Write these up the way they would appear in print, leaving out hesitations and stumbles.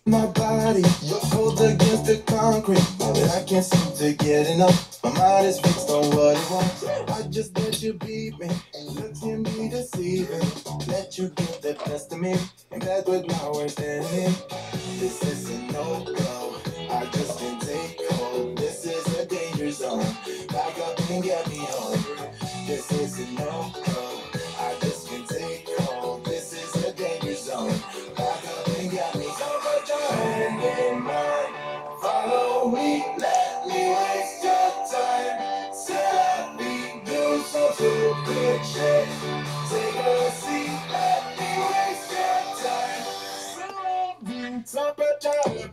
My body, cold against the concrete, but I can't seem to get enough. My mind is fixed on what it wants. I just let you beat me, looks can be deceiving. Let you get the best of me, and that's with my worst enemy. This is a no-go, I just can't take hold. This is a danger zone, back up and get me home. This is a no-go, I just can't take hold. This is a danger zone, back up and get me home. Put your hand in mine, follow me, let me waste your time. C'est la vie, do something good shit. Take a seat, let me waste your time. C'est la vie, temperature.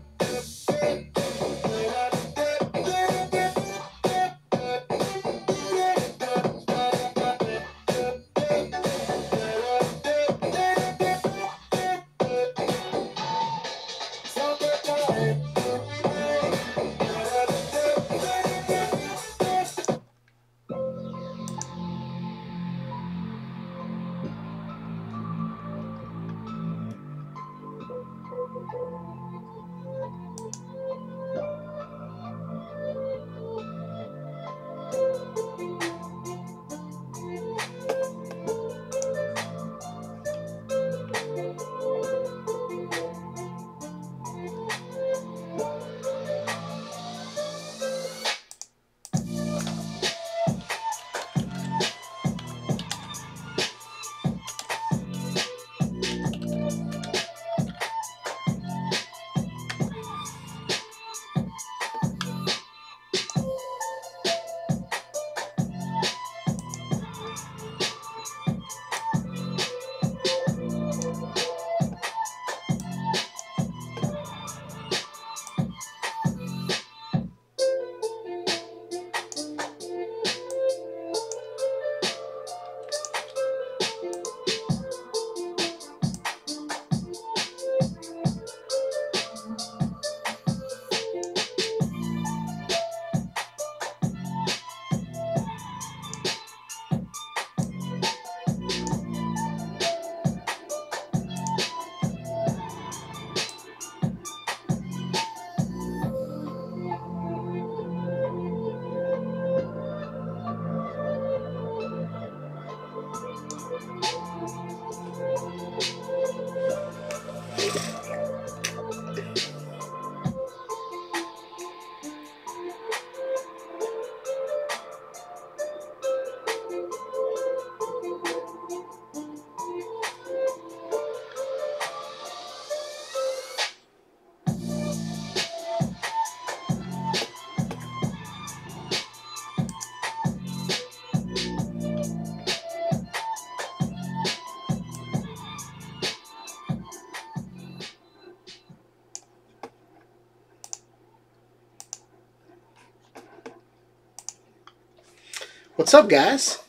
What's up, guys?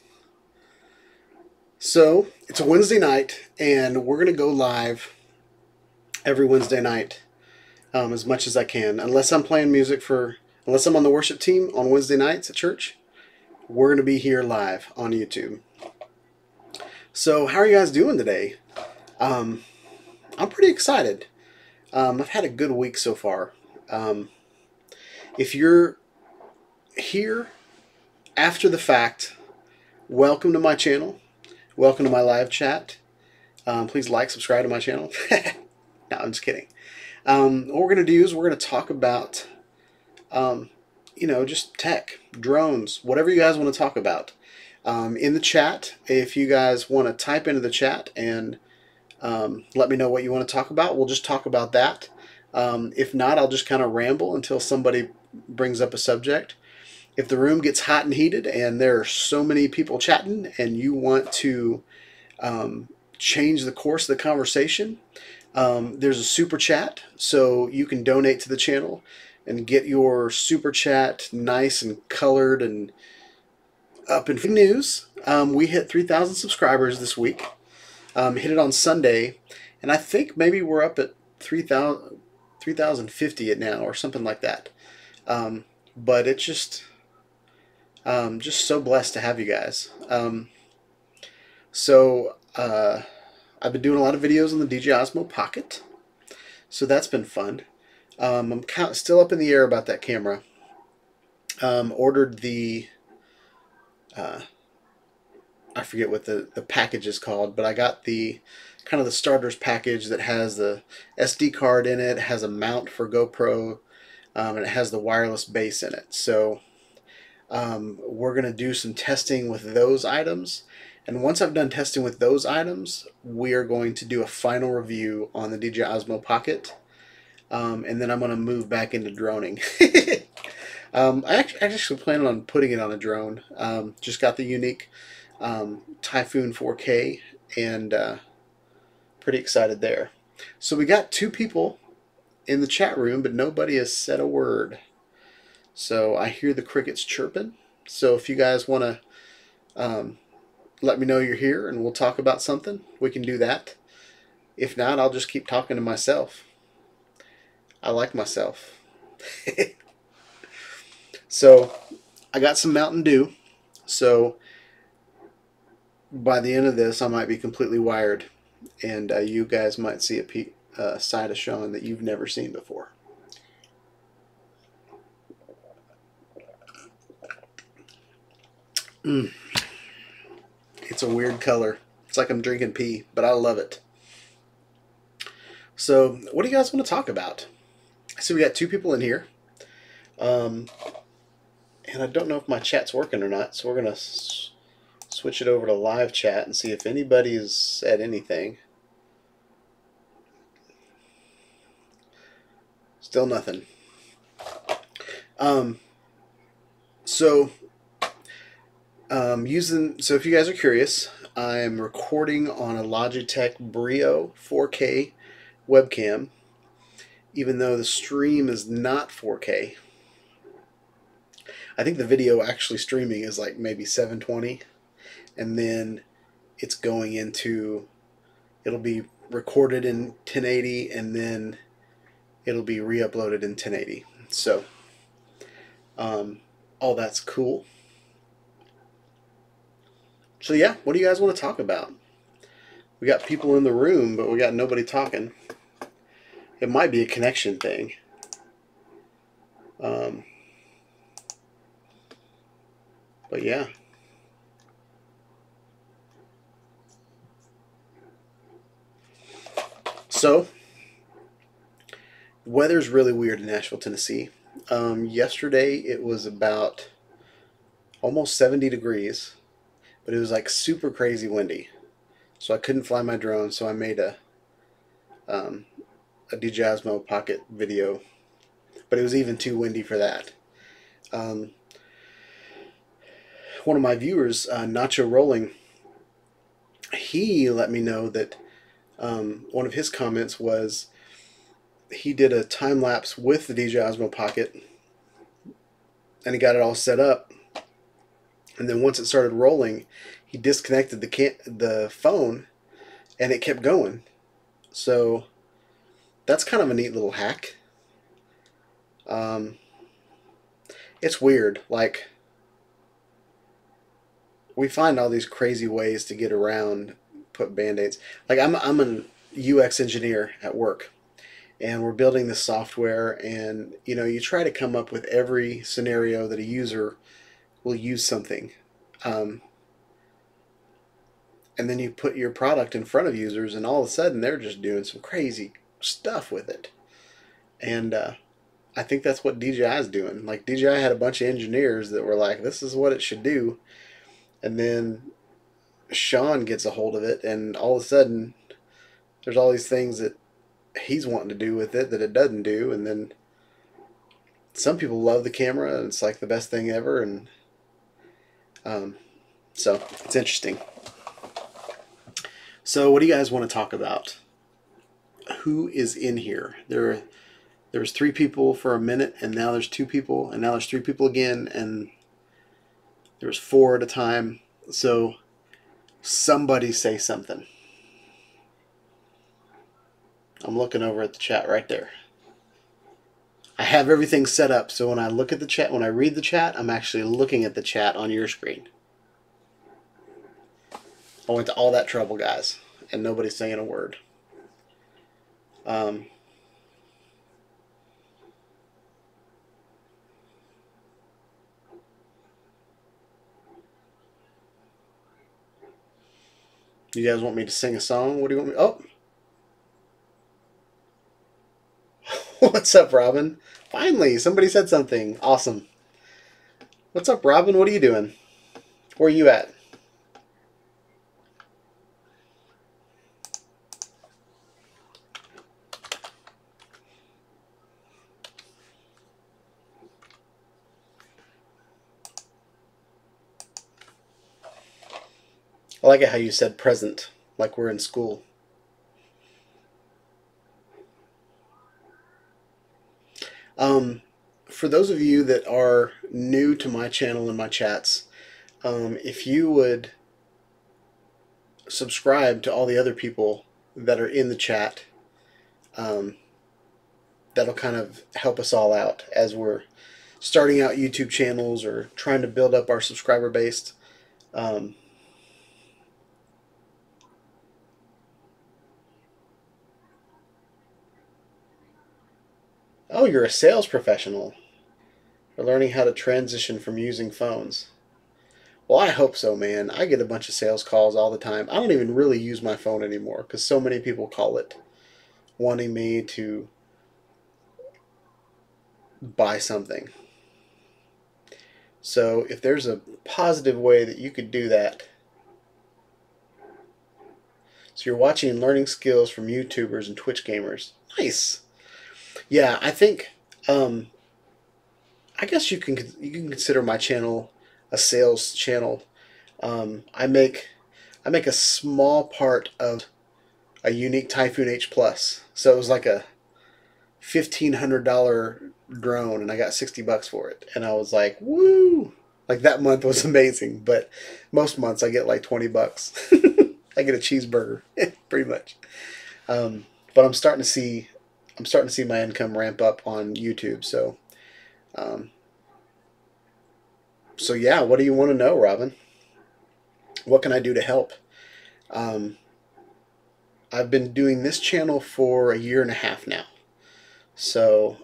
So, it's a Wednesday night, and we're going to go live every Wednesday night as much as I can. Unless I'm playing music unless I'm on the worship team on Wednesday nights at church, we're going to be here live on YouTube. So, how are you guys doing today? I'm pretty excited. I've had a good week so far. If you're here after the fact, welcome to my channel. Welcome to my live chat. Please like, subscribe to my channel. No, I'm just kidding. What we're going to do is we're going to talk about, just tech, drones, whatever you guys want to talk about. In the chat, if you guys want to type into the chat and let me know what you want to talk about, we'll just talk about that. If not, I'll just kind of ramble until somebody brings up a subject. If the room gets hot and heated and there are so many people chatting and you want to change the course of the conversation, there's a super chat, so you can donate to the channel and get your super chat nice and colored and up in news. We hit 3,000 subscribers this week. Hit it on Sunday, and I think maybe we're up at 3,050 at now or something like that. But it's just so blessed to have you guys. I've been doing a lot of videos on the DJ Osmo Pocket. So that's been fun. I'm still up in the air about that camera. Ordered the, I forget what the package is called, but I got the kind of the starters package that has the SD card in it, has a mount for GoPro, and it has the wireless base in it. So we're going to do some testing with those items. And once I've done testing with those items, we are going to do a final review on the DJI Osmo Pocket. And then I'm going to move back into droning. I actually plan on putting it on a drone. Just got the unique Typhoon 4K, and pretty excited there. So we got 2 people in the chat room, but nobody has said a word. So I hear the crickets chirping. So if you guys want to let me know you're here and we'll talk about something, we can do that. If not, I'll just keep talking to myself. I like myself. So I got some Mountain Dew. So by the end of this, I might be completely wired, and you guys might see a side of Shawn that you've never seen before. It's a weird color. It's like I'm drinking pee, but I love it. So what do you guys want to talk about? So we got 2 people in here. And I don't know if my chat's working or not, so we're going to switch it over to live chat and see if anybody's said anything. Still nothing. So if you guys are curious, I'm recording on a Logitech Brio 4K webcam, even though the stream is not 4K. I think the video actually streaming is like maybe 720, and then it's going into, it'll be recorded in 1080, and then it'll be re-uploaded in 1080. So all that's cool. So yeah, what do you guys want to talk about? We got people in the room, but we got nobody talking. It might be a connection thing. But yeah. So, weather's really weird in Nashville, Tennessee. Yesterday it was about almost 70 degrees, but it was like super crazy windy. So I couldn't fly my drone, so I made a DJI Osmo Pocket video, but it was even too windy for that. One of my viewers, Nacho Rolling, he let me know that one of his comments was he did a time lapse with the DJI Osmo Pocket, and he got it all set up. And then once it started rolling, he disconnected the phone, and it kept going. So that's kind of a neat little hack. It's weird. Like, we find all these crazy ways to get around, put band-aids. Like, I'm an UX engineer at work, and we're building this software, and you try to come up with every scenario that a user will use something. And then you put your product in front of users, and all of a sudden they're just doing some crazy stuff with it. And I think that's what DJI is doing. Like, DJI had a bunch of engineers that were like, this is what it should do. And then Shawn gets a hold of it, and all of a sudden there's all these things that he's wanting to do with it that it doesn't do. And then some people love the camera, and it's like the best thing ever. And so it's interesting. So what do you guys want to talk about? Who is in here? There was 3 people for a minute, and now there's 2 people, and now there's 3 people again, and there was 4 at a time. So somebody say something. I'm looking over at the chat right there. I have everything set up, so when I look at the chat, when I read the chat, I'm actually looking at the chat on your screen. I went to all that trouble, guys, and nobody's saying a word. You guys want me to sing a song? What do you want me? Oh, what's up, Robin? Finally, somebody said something. Awesome. What's up, Robin? What are you doing? Where are you at? I like it how you said present, like we're in school. For those of you that are new to my channel and my chats, if you would subscribe to all the other people that are in the chat, um, that'll kind of help us all out as we're starting out YouTube channels or trying to build up our subscriber base. Um, oh, you're a sales professional. You're learning how to transition from using phones. Well, I hope so, man. I get a bunch of sales calls all the time. I don't even really use my phone anymore because so many people call it wanting me to buy something. So if there's a positive way that you could do that, so you're watching and learning skills from YouTubers and Twitch gamers. Nice. Yeah, I think I guess you can consider my channel a sales channel. I make a small part of a unique Typhoon H Plus. So it was like a $1,500 drone, and I got $60 for it, and I was like, woo! Like that month was amazing, but most months I get like $20. I get a cheeseburger, pretty much. But I'm starting to see my income ramp up on YouTube. Um, so yeah, what do you want to know, Robin? What can I do to help? I've been doing this channel for a year and a half now. So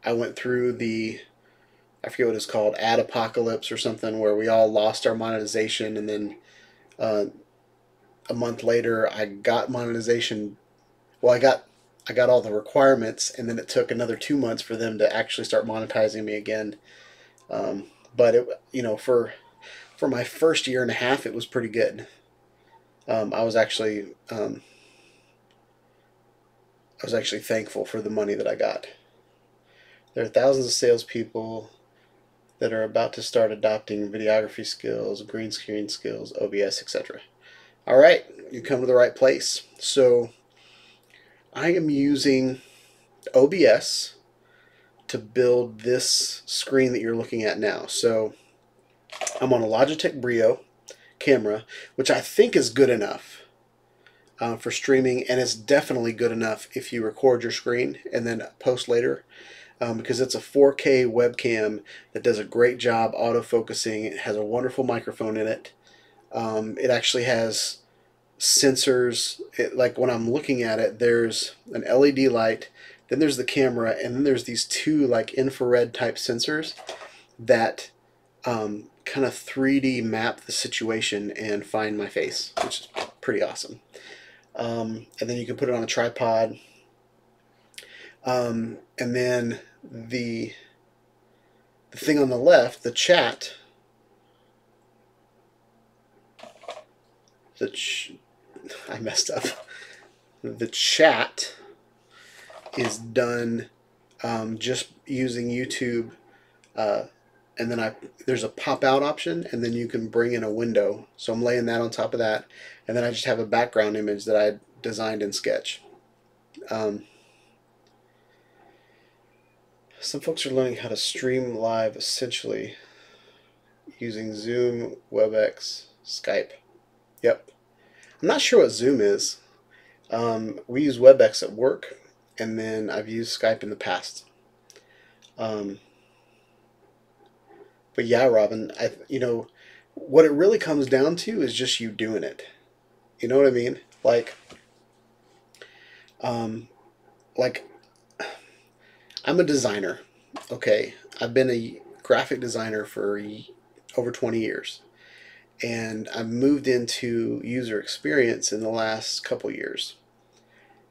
I went through I forget what it's called, ad apocalypse or something, where we all lost our monetization, and then uh, a month later I got monetization. Well, I got all the requirements, and then it took another 2 months for them to actually start monetizing me again. But it, for my first year and a half, it was pretty good. I was actually thankful for the money that I got. There are thousands of salespeople that are about to start adopting videography skills, green screen skills, OBS, etc. All right, you come to the right place. So I am using OBS to build this screen that you're looking at now. So I'm on a Logitech Brio camera, which I think is good enough for streaming, and it's definitely good enough if you record your screen and then post later. Because it's a 4K webcam that does a great job autofocusing. It has a wonderful microphone in it. It actually has sensors. Like when I'm looking at it, there's an LED light, then there's the camera, and then there's these two like infrared type sensors that kind of 3D map the situation and find my face, which is pretty awesome. And then you can put it on a tripod. And then the thing on the left, the chat, I messed up. The chat is done just using YouTube, and then there's a pop-out option, and then you can bring in a window. So I'm laying that on top of that, and then I just have a background image that I designed in Sketch. Some folks are learning how to stream live essentially using Zoom, WebEx, Skype. Yep. I'm not sure what Zoom is. We use WebEx at work, and then I've used Skype in the past. But yeah, Robin, what it really comes down to is just you doing it. You know what I mean? Like I'm a designer, okay? I've been a graphic designer for over 20 years. and I've moved into user experience in the last couple years,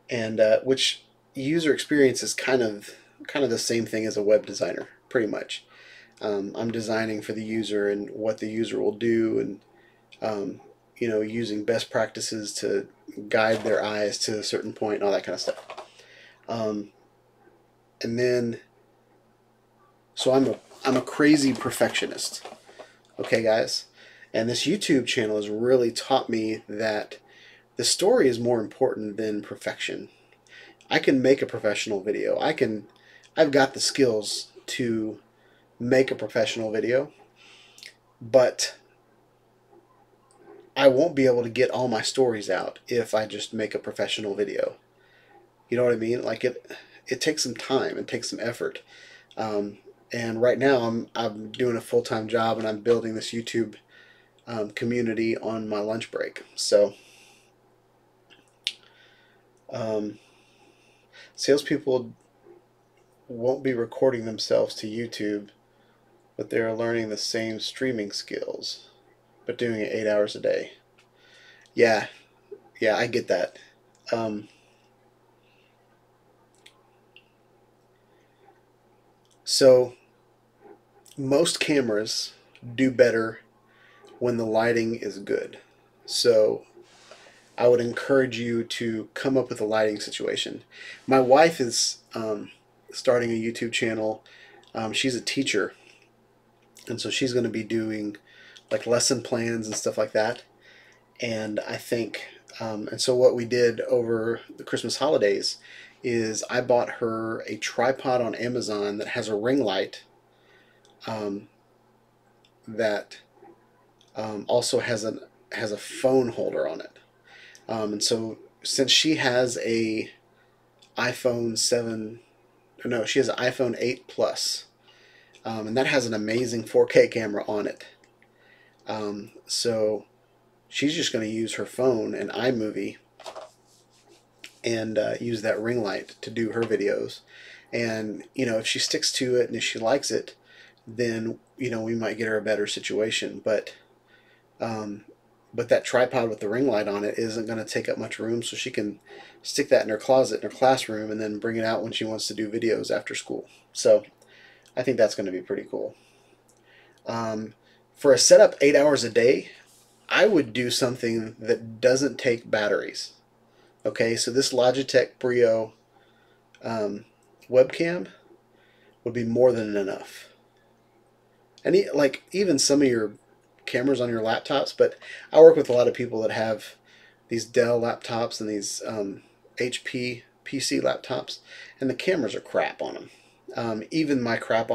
and which user experience is kind of the same thing as a web designer, pretty much. I'm designing for the user and what the user will do, and using best practices to guide their eyes to a certain point and all that kind of stuff. And then, so I'm a crazy perfectionist. Okay, guys, and this YouTube channel has really taught me that the story is more important than perfection. I can make a professional video. I've got the skills to make a professional video, but I won't be able to get all my stories out if I just make a professional video. You know what I mean? Like it takes some time, it takes some effort. And right now I'm doing a full-time job, and I'm building this YouTube community on my lunch break. So salespeople won't be recording themselves to YouTube, but they're learning the same streaming skills, but doing it 8 hours a day. Yeah, yeah, I get that. So most cameras do better when the lighting is good. So I would encourage you to come up with a lighting situation. My wife is starting a YouTube channel. She's a teacher, and so she's going to be doing like lesson plans and stuff like that. And I think, and so what we did over the Christmas holidays is I bought her a tripod on Amazon that has a ring light, that also has a phone holder on it. And so since she has a iPhone 7, no, she has an iPhone 8 Plus, and that has an amazing 4K camera on it. So she's just going to use her phone and iMovie and use that ring light to do her videos. And if she sticks to it and if she likes it, then we might get her a better situation. But that tripod with the ring light on it isn't going to take up much room, so she can stick that in her closet in her classroom and then bring it out when she wants to do videos after school. So I think that's going to be pretty cool. For a setup 8 hours a day, I would do something that doesn't take batteries. Okay, so this Logitech Brio webcam would be more than enough. And even some of your cameras on your laptops, but I work with a lot of people that have these Dell laptops and these HP PC laptops, and the cameras are crap on them. Even my camera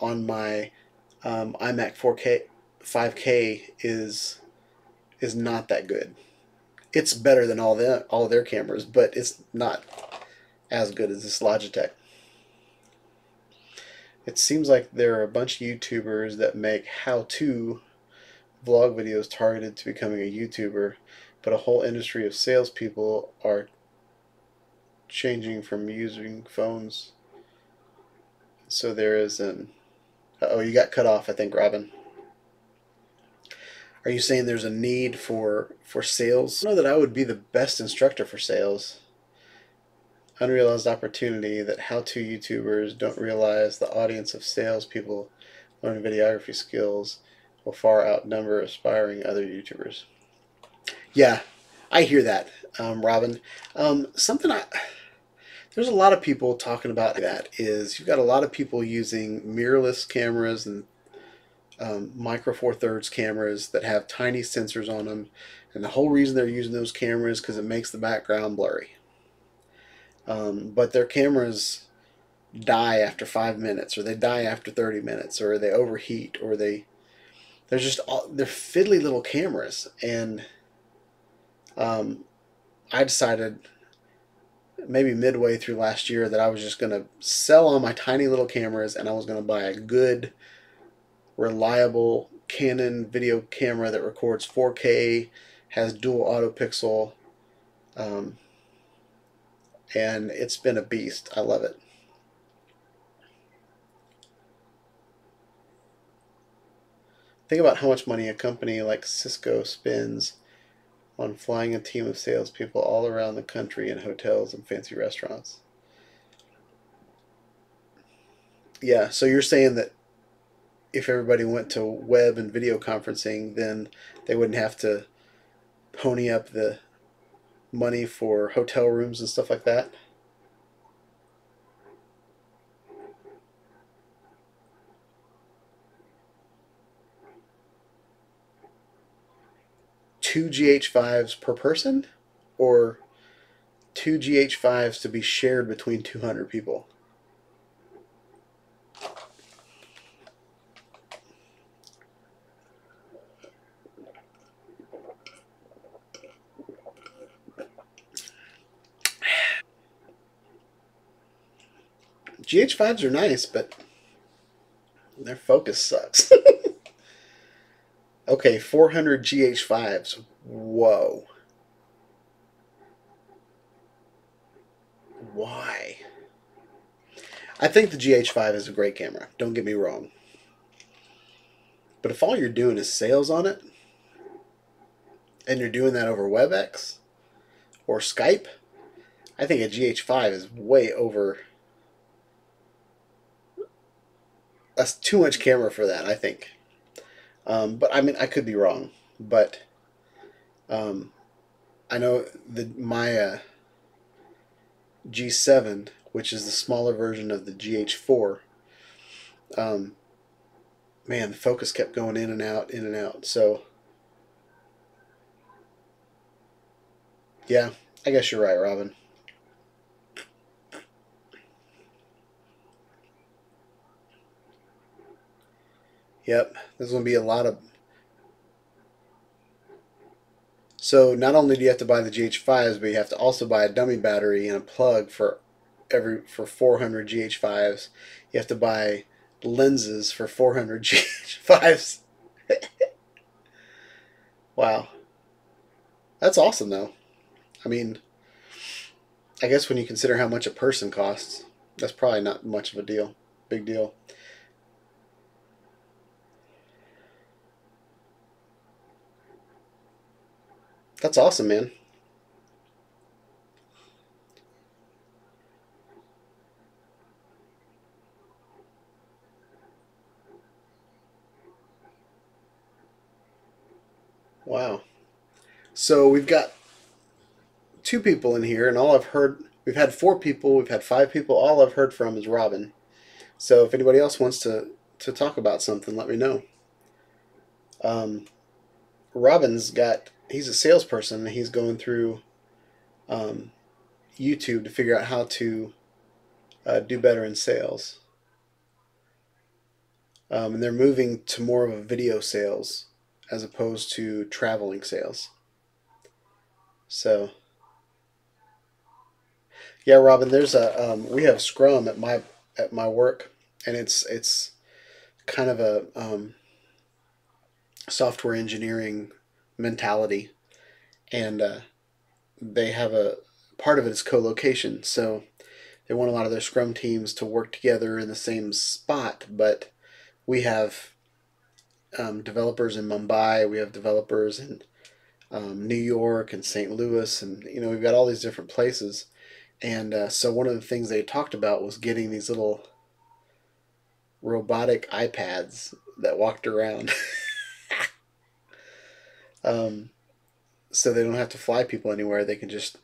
on my iMac 4K 5K is not that good. It's better than all of their cameras, but it's not as good as this Logitech. It seems like there are a bunch of YouTubers that make how-to vlog videos targeted to becoming a YouTuber, but a whole industry of salespeople are changing from using phones. So there is an... Uh-oh, you got cut off, I think, Robin. Are you saying there's a need for sales? I don't know that I would be the best instructor for sales. Unrealized opportunity that how-to YouTubers don't realize the audience of salespeople learning videography skills will far outnumber aspiring other YouTubers. Yeah, I hear that, Robin. There's a lot of people talking about that. Is you've got a lot of people using mirrorless cameras and micro four thirds cameras that have tiny sensors on them, and the whole reason they're using those cameras is because it makes the background blurry. But their cameras die after 5 minutes, or they die after 30 minutes, or they overheat, or they're fiddly little cameras. And I decided maybe midway through last year that I was just going to sell all my tiny little cameras, and I was going to buy a good, reliable Canon video camera that records 4K, has dual auto pixel, and it's been a beast. I love it. Think about how much money a company like Cisco spends on flying a team of salespeople all around the country in hotels and fancy restaurants. Yeah, so you're saying that if everybody went to web and video conferencing, then they wouldn't have to pony up the money for hotel rooms and stuff like that? Two GH5s per person? Or two GH5s to be shared between 200 people? GH5s are nice, but their focus sucks. Okay, 400 GH5s. Whoa. Why? I think the GH5 is a great camera. Don't get me wrong. But if all you're doing is sales on it, and you're doing that over WebEx or Skype, I think a GH5 is way over. That's too much camera for that, I think. But I mean, I could be wrong. But um, I know my G7, which is the smaller version of the GH4, um, man, the focus kept going in and out, in and out. So, yeah, I guess you're right, Robin. Yep, there's going to be a lot of. So not only do you have to buy the GH5s, but you have to also buy a dummy battery and a plug for 400 GH5s. You have to buy lenses for 400 GH5s. Wow, that's awesome though. I mean, I guess when you consider how much a person costs, that's probably not much of a deal. Big deal. That's awesome, man. Wow. So we've got two people in here, and all I've heard, we've had four people, we've had five people. All I've heard from is Robin. So if anybody else wants to talk about something, let me know. Um, he's a salesperson, and he's going through um, YouTube to figure out how to do better in sales. And they're moving to more of a video sales as opposed to traveling sales. So yeah, Robin, there's a we have Scrum at my work, and it's kind of a software engineering mentality, and they have a part of it is co-location. So they want a lot of their Scrum teams to work together in the same spot, but we have developers in Mumbai, we have developers in New York and St. Louis, and we've got all these different places. And so one of the things they talked about was getting these little robotic iPads that walked around, um, so they don't have to fly people anywhere. They can just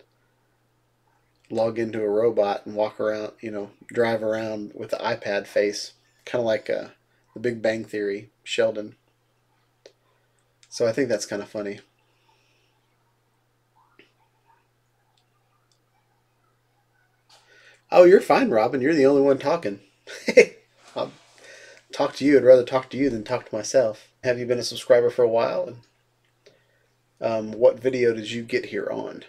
log into a robot and walk around, drive around with the iPad face, kind of like the Big Bang Theory, Sheldon. So I think that's kind of funny. Oh, you're fine, Robin. You're the only one talking. I'll talk to you. I'd rather talk to you than talk to myself. Have you been a subscriber for a while? And what video did you get here on?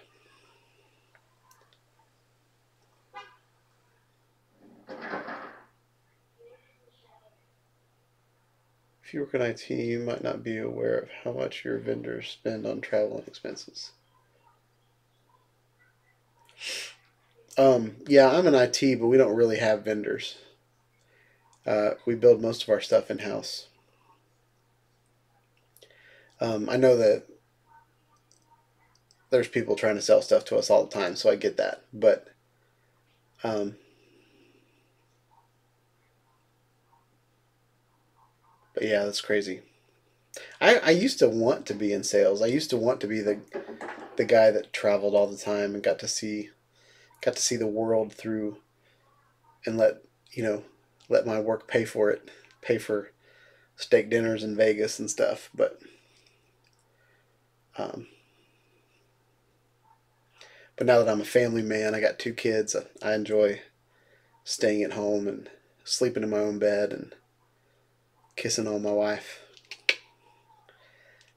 If you work in IT, you might not be aware of how much your vendors spend on travel and expenses. Yeah, I'm in IT, but we don't really have vendors. We build most of our stuff in house. I know that there's people trying to sell stuff to us all the time, so I get that. Um, but yeah, that's crazy. I used to want to be in sales. I used to want to be the guy that traveled all the time and got to see the world through and let my work pay for it, pay for steak dinners in Vegas and stuff. Um, but now that I'm a family man, I got two kids. I enjoy staying at home and sleeping in my own bed and kissing on my wife.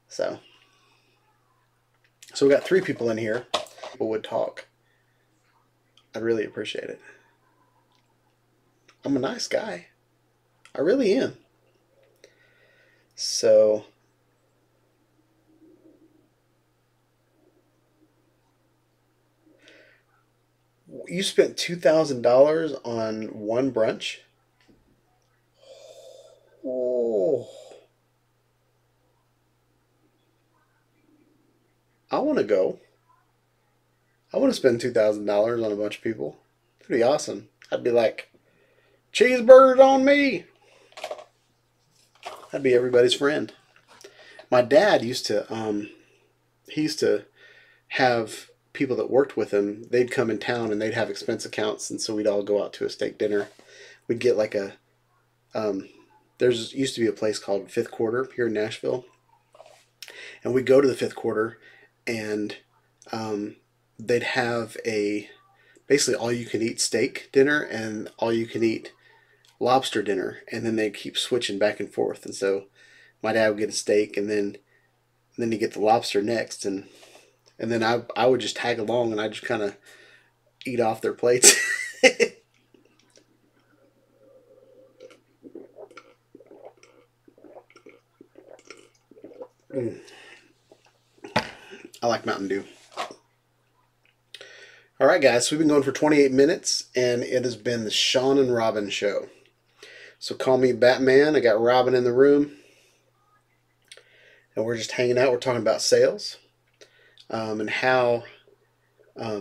So, so we got three people in here. People would talk. I'd really appreciate it. I'm a nice guy. I really am. So, you spent $2,000 on one brunch? Oh, I want to go. I want to spend $2,000 on a bunch of people. That'd be awesome. I'd be like, cheeseburgers on me. I'd be everybody's friend. My dad used to, he used to have people that worked with him. They'd come in town and they'd have expense accounts, and so we'd all go out to a steak dinner. We'd get like a, um, there's used to be a place called Fifth Quarter here in Nashville, and we'd go to the Fifth Quarter, and they'd have a basically all you can eat steak dinner and all you can eat lobster dinner, and then they'd keep switching back and forth. And so my dad would get a steak, and then you get the lobster next, and then I would just tag along, and I just kind of eat off their plates. Mm. I like Mountain Dew. All right, guys, so we've been going for 28 minutes, and it has been the Shawn and Robin show. So call me Batman. I got Robin in the room, and we're just hanging out. We're talking about sales, and how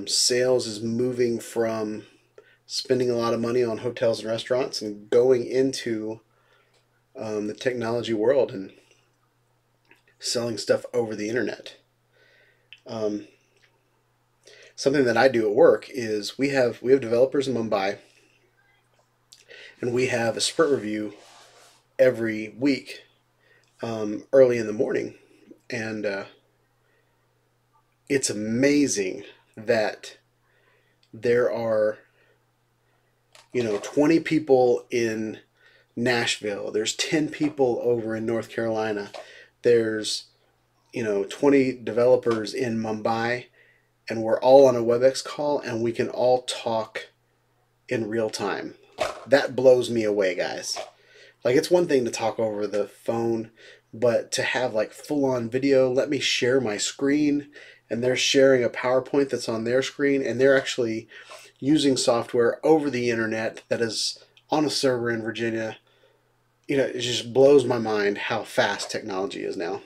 sales is moving from spending a lot of money on hotels and restaurants and going into the technology world and selling stuff over the internet. Something that I do at work is we have developers in Mumbai, and we have a sprint review every week, early in the morning, and it's amazing that there are 20 people in Nashville. There's 10 people over in North Carolina. There's 20 developers in Mumbai, and we're all on a WebEx call, and we can all talk in real time. That blows me away, guys. Like, it's one thing to talk over the phone, but to have like full-on video, let me share my screen, and they're sharing a PowerPoint that's on their screen, and they're actually using software over the internet that is on a server in Virginia. It just blows my mind how fast technology is now.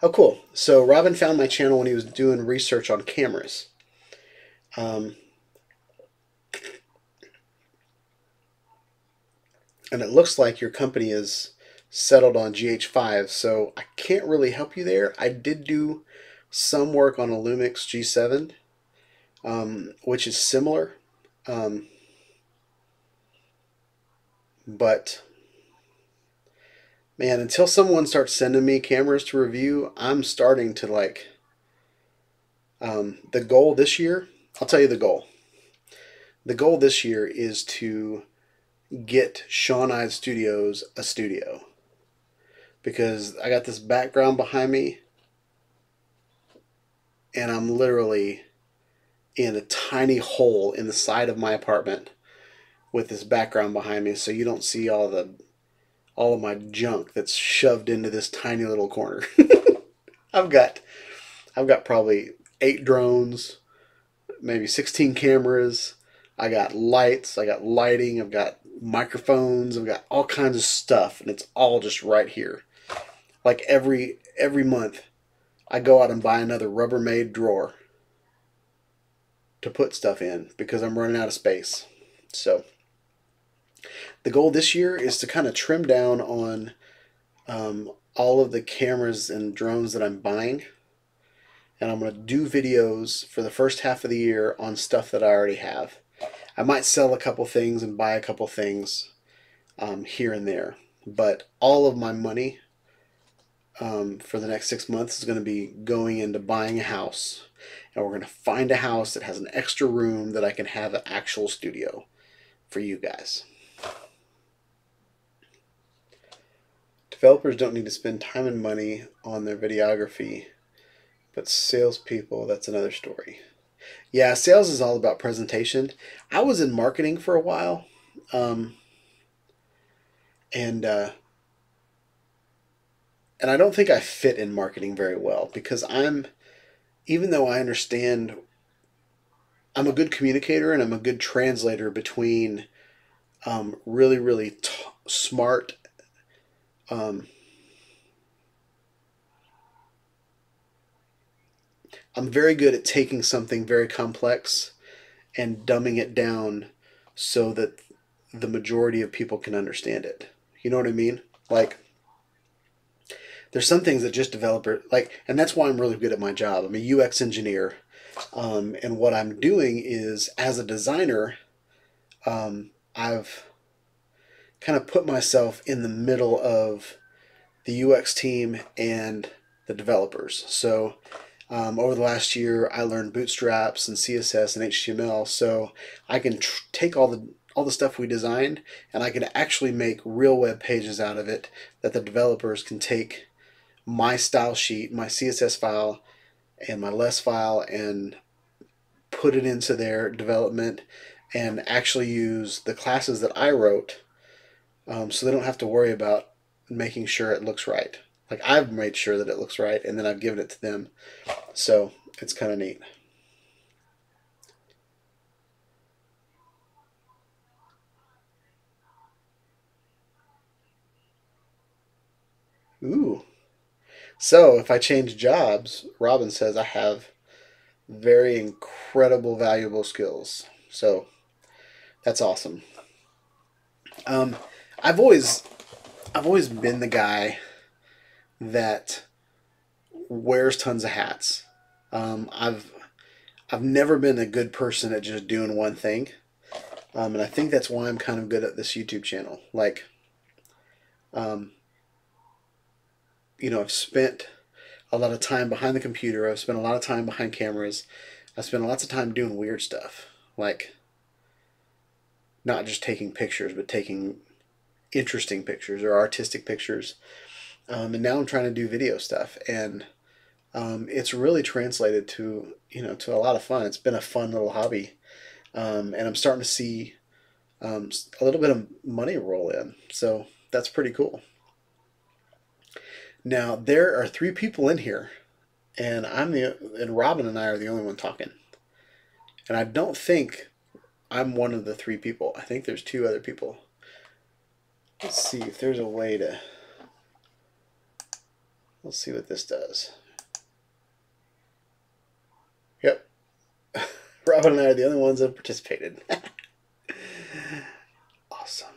Oh, cool. So Robin found my channel when he was doing research on cameras. And it looks like your company is settled on GH5, so I can't really help you there. I did do some work on a LUMIX G7, which is similar, but man, until someone starts sending me cameras to review, I'm starting to like, the goal this year, I'll tell you the goal. The goal this year is to get Shawn Ide Studios a studio, because I got this background behind me, and I'm literally in a tiny hole in the side of my apartment with this background behind me, so you don't see all of my junk that's shoved into this tiny little corner. I've got probably 8 drones, maybe 16 cameras. I got lights, I got lighting, I've got microphones, I've got all kinds of stuff, and it's all just right here. Like every month, I go out and buy another Rubbermaid drawer to put stuff in because I'm running out of space. So the goal this year is to kind of trim down on all of the cameras and drones that I'm buying, and I'm going to do videos for the first half of the year on stuff that I already have. I might sell a couple things and buy a couple things here and there, but all of my money for the next 6 months is going to be going into buying a house, and we're going to find a house that has an extra room that I can have an actual studio for you guys. Developers don't need to spend time and money on their videography, but salespeople, that's another story. Yeah, sales is all about presentation. I was in marketing for a while, and I don't think I fit in marketing very well because even though I understand, I'm a good communicator and I'm a good translator between really smart I'm very good at taking something very complex and dumbing it down so that the majority of people can understand it. You know what I mean? Like, there's some things that just developer like, and that's why I'm really good at my job. I'm a UX engineer, and what I'm doing is, as a designer, I've kind of put myself in the middle of the UX team and the developers. So over the last year, I learned Bootstraps and CSS and HTML, so I can take all the stuff we designed, and I can actually make real web pages out of it that the developers can take my style sheet, my CSS file, and my less file, and put it into their development, and actually use the classes that I wrote, so they don't have to worry about making sure it looks right. Like, I've made sure that it looks right, and then I've given it to them. So it's kind of neat. Ooh. So if I change jobs, Robin says I have very incredible, valuable skills. So that's awesome. Um, I've always been the guy that wears tons of hats. I've never been a good person at just doing one thing, and I think that's why I'm kind of good at this YouTube channel. Like, um, I've spent a lot of time behind the computer. I've spent a lot of time behind cameras. I've spent lots of time doing weird stuff, like not just taking pictures, but taking interesting pictures or artistic pictures. And now I'm trying to do video stuff, and it's really translated to to a lot of fun. It's been a fun little hobby, and I'm starting to see a little bit of money roll in. So that's pretty cool. Now there are 3 people in here, and and Robin and I are the only one talking. And I don't think I'm one of the 3 people. I think there's 2 other people. Let's see if there's a way to. Let's see what this does. Yep. Robin and I are the only ones that participated. Awesome.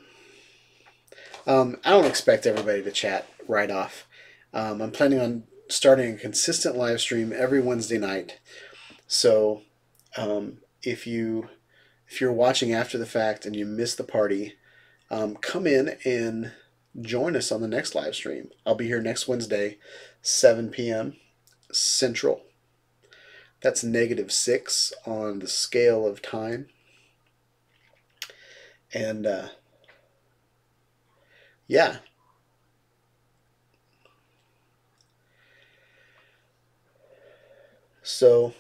I don't expect everybody to chat right off. I'm planning on starting a consistent live stream every Wednesday night. So if you're watching after the fact and you miss the party, come in and join us on the next live stream. I'll be here next Wednesday, 7 p.m. Central. That's -6 on the scale of time. And yeah. So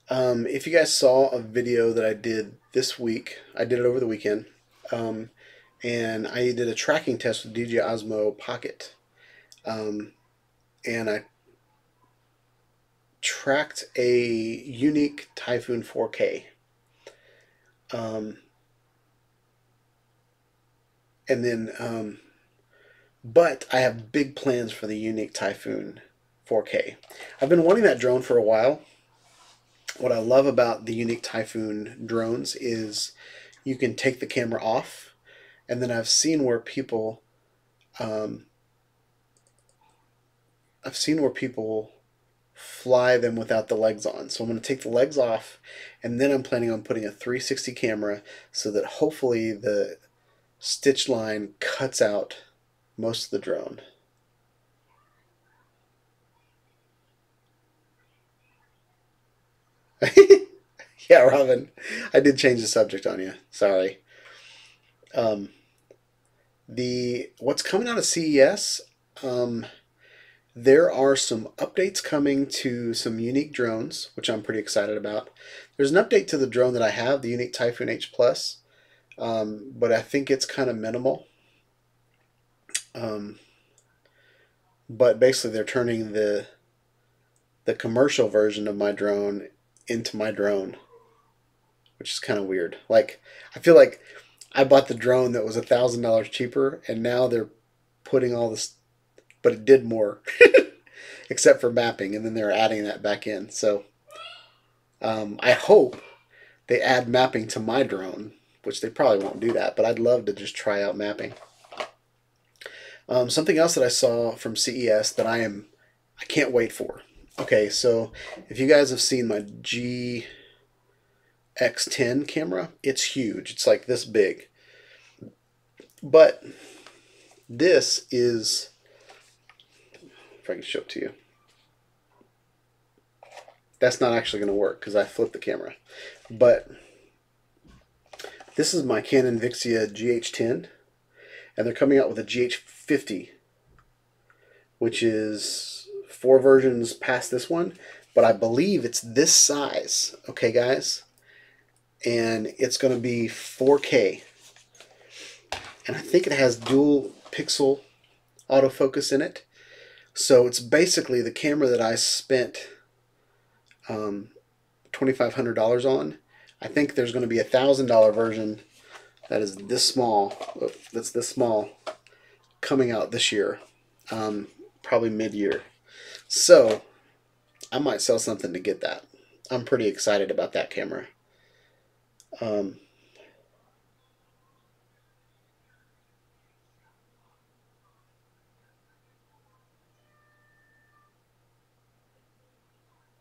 if you guys saw a video that I did this week, I did it over the weekend, and I did a tracking test with DJI Osmo Pocket, and I tracked a Unique Typhoon 4K. But I have big plans for the Unique Typhoon 4K. I've been wanting that drone for a while. What I love about the Unique Typhoon drones is you can take the camera off, and then I've seen where people fly them without the legs on. So I'm going to take the legs off, and then I'm planning on putting a 360 camera so that hopefully the stitch line cuts out most of the drone. Yeah, Robin, I did change the subject on you. Sorry. What's coming out of CES? There are some updates coming to some Unique drones, which I'm pretty excited about. There's an update to the drone that I have, the Unique Typhoon H Plus, but I think it's kind of minimal. But basically, they're turning the commercial version of my drone into my drone, which is kind of weird. Like, I feel like I bought the drone that was $1,000 cheaper, and now they're putting all this, but it did more, except for mapping, and then they're adding that back in. So I hope they add mapping to my drone, which they probably won't do that, but I'd love to just try out mapping. Something else that I saw from CES that I can't wait for. Okay, so if you guys have seen my GX10 camera, it's huge. It's like this big. But this is, if I can show it to you, that's not actually going to work because I flipped the camera. But this is my Canon Vixia GH10, and they're coming out with a GH50, which is 4 versions past this one, but I believe it's this size, okay guys? And it's going to be 4K. And I think it has dual pixel autofocus in it. So it's basically the camera that I spent $2,500 on. I think there's going to be a $1,000 version that is this small, coming out this year, probably mid-year. So I might sell something to get that. I'm pretty excited about that camera.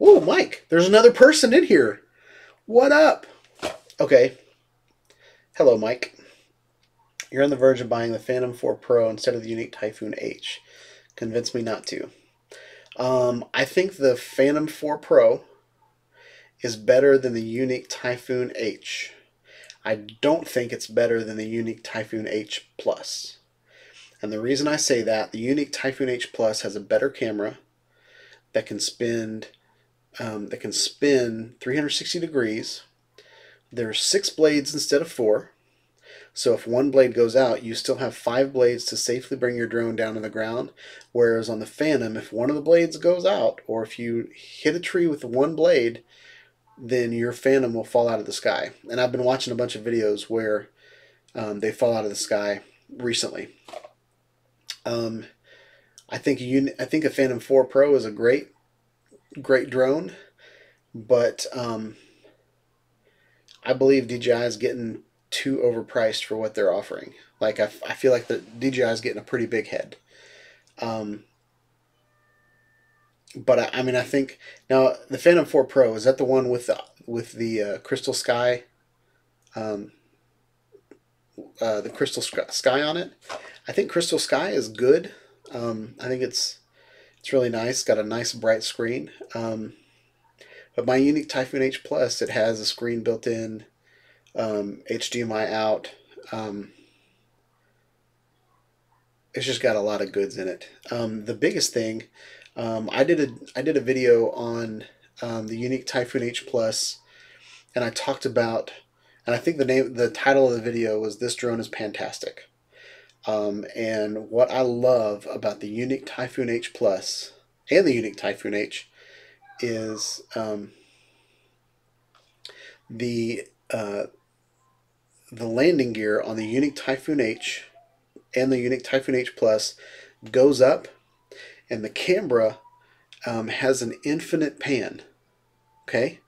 Oh, Mike, there's another person in here. What up? Okay. Hello, Mike. You're on the verge of buying the Phantom 4 Pro instead of the Unique Typhoon H. Convince me not to. I think the Phantom 4 Pro is better than the Unique Typhoon H. I don't think it's better than the Unique Typhoon H Plus. And the reason I say that, the Unique Typhoon H Plus has a better camera that can spin 360 degrees. There's 6 blades instead of 4. So if one blade goes out, you still have 5 blades to safely bring your drone down to the ground. Whereas on the Phantom, if one of the blades goes out, or if you hit a tree with one blade, then your Phantom will fall out of the sky. And I've been watching a bunch of videos where they fall out of the sky recently. I think a Phantom 4 Pro is a great drone, but I believe DJI is getting too overpriced for what they're offering. Like I feel like the DJI is getting a pretty big head. But I mean, I think now the Phantom 4 Pro, is that the one with the crystal sky, the crystal sky on it? I think crystal sky is good. I think it's really nice. Got a nice bright screen. But my Unique Typhoon H Plus, it has a screen built in, HDMI out. It's just got a lot of goods in it. The biggest thing, I did a video on the Unique Typhoon H Plus, and I talked about, and I think the title of the video was "This Drone is Fantastic." And what I love about the Unique Typhoon H Plus and the Unique Typhoon H is the landing gear on the Unique Typhoon H and the Unique Typhoon H Plus goes up, and the camera has an infinite pan, okay?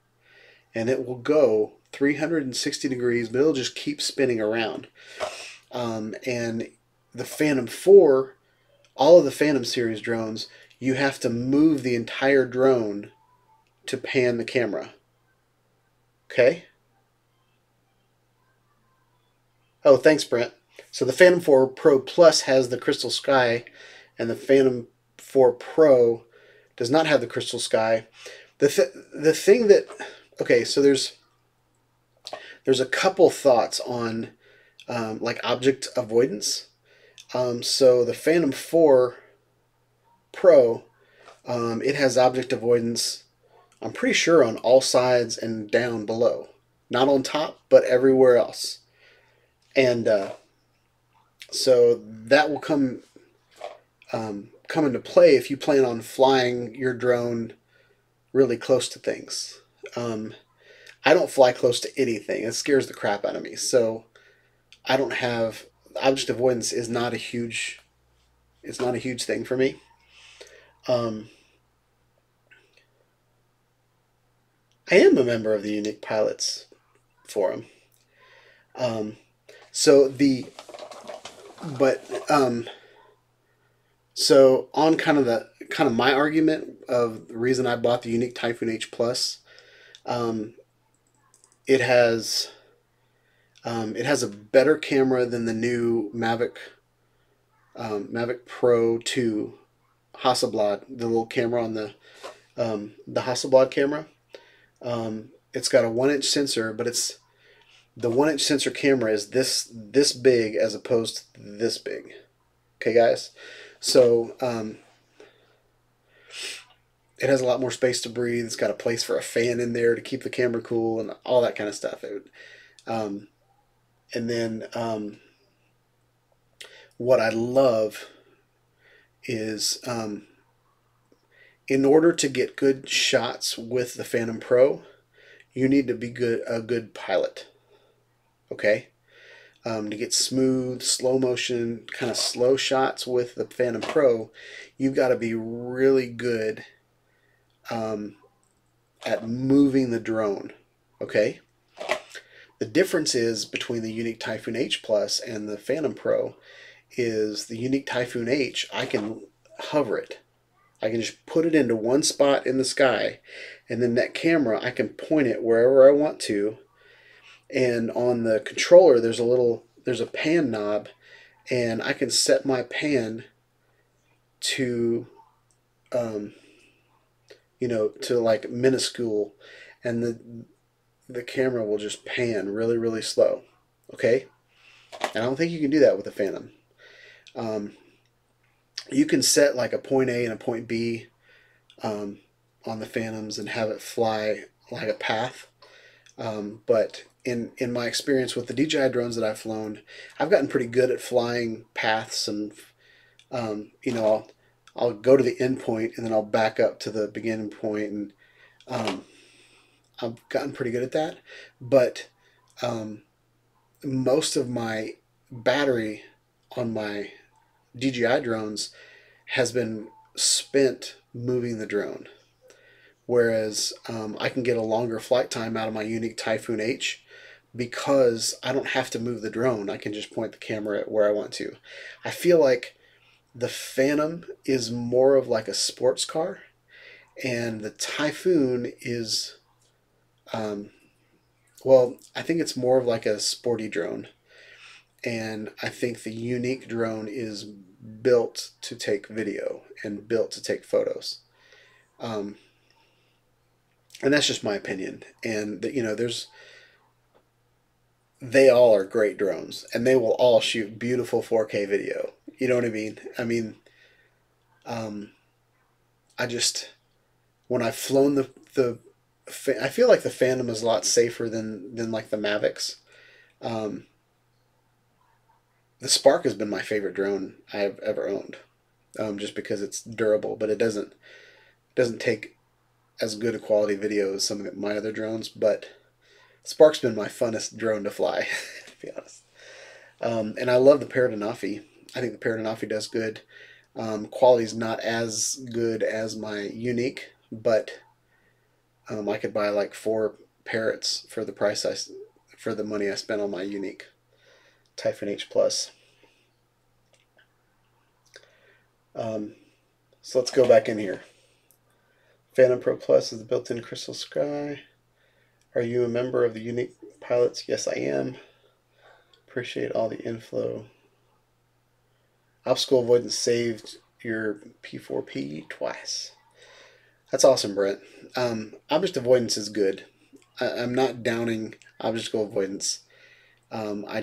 And it will go 360 degrees, but it'll just keep spinning around. And the Phantom 4, all of the Phantom series drones, you have to move the entire drone to pan the camera. Okay? Oh, thanks, Brent. So the Phantom 4 Pro Plus has the crystal sky, and the Phantom 4 Pro does not have the crystal sky. The thing that, okay, so there's a couple thoughts on like object avoidance. So the Phantom 4 Pro, it has object avoidance, I'm pretty sure, on all sides and down below. Not on top, but everywhere else. And so that will come into play if you plan on flying your drone really close to things. I don't fly close to anything. It scares the crap out of me. So I don't have object avoidance is not a huge thing for me. I am a member of the Unique Pilots Forum. So on kind of my argument of the reason I bought the Unique Typhoon H Plus, it has a better camera than the new Mavic Pro 2 Hasselblad, the little camera on the Hasselblad camera. It's got a 1-inch sensor, but the 1-inch sensor camera is this big as opposed to this big. Okay, guys? So it has a lot more space to breathe. It's got a place for a fan in there to keep the camera cool and all that kind of stuff. And then what I love is in order to get good shots with the Phantom Pro, you need to be a good pilot. Okay? To get smooth, slow motion, kind of slow shots with the Phantom Pro, you've got to be really good at moving the drone. Okay? The difference is between the Unique Typhoon H Plus and the Phantom Pro is the Unique Typhoon H, I can hover it. I can just put it into one spot in the sky, and then that camera, I can point it wherever I want to. And on the controller, there's a pan knob, and I can set my pan to, to like minuscule, and the camera will just pan really, really slow. Okay? And I don't think you can do that with the Phantom. You can set like a point A and a point B on the Phantoms and have it fly like a path. But in my experience with the DJI drones that I've flown, I've gotten pretty good at flying paths, and I'll go to the end point and then I'll back up to the beginning point, and I've gotten pretty good at that. But most of my battery on my DJI drones has been spent moving the drone, whereas I can get a longer flight time out of my Unique Typhoon H because I don't have to move the drone. I can just point the camera at where I want to. I feel like the Phantom is more of like a sports car, and the Typhoon is, well, I think it's more of like a sporty drone. And I think the Unique drone is built to take video and built to take photos. And that's just my opinion. And they all are great drones, and they will all shoot beautiful 4K video. You know what I mean? I mean, when I've flown I feel like the Phantom is a lot safer than like the Mavics. The Spark has been my favorite drone I've ever owned, just because it's durable, but it doesn't take as good a quality video as some of my other drones, but Spark's been my funnest drone to fly, to be honest. And I love the Paradenofi. I think the Paradenofi does good. Quality's not as good as my Unique, but I could buy like 4 Parrots for the price for the money I spent on my Unique Typhoon H Plus. So let's go back in here. Phantom Pro Plus is the built-in crystal sky. Are you a member of the Unique Pilots? Yes, I am. Appreciate all the inflow. Obstacle avoidance saved your P4P twice. That's awesome, Brent. Object avoidance is good. I'm not downing obstacle avoidance. I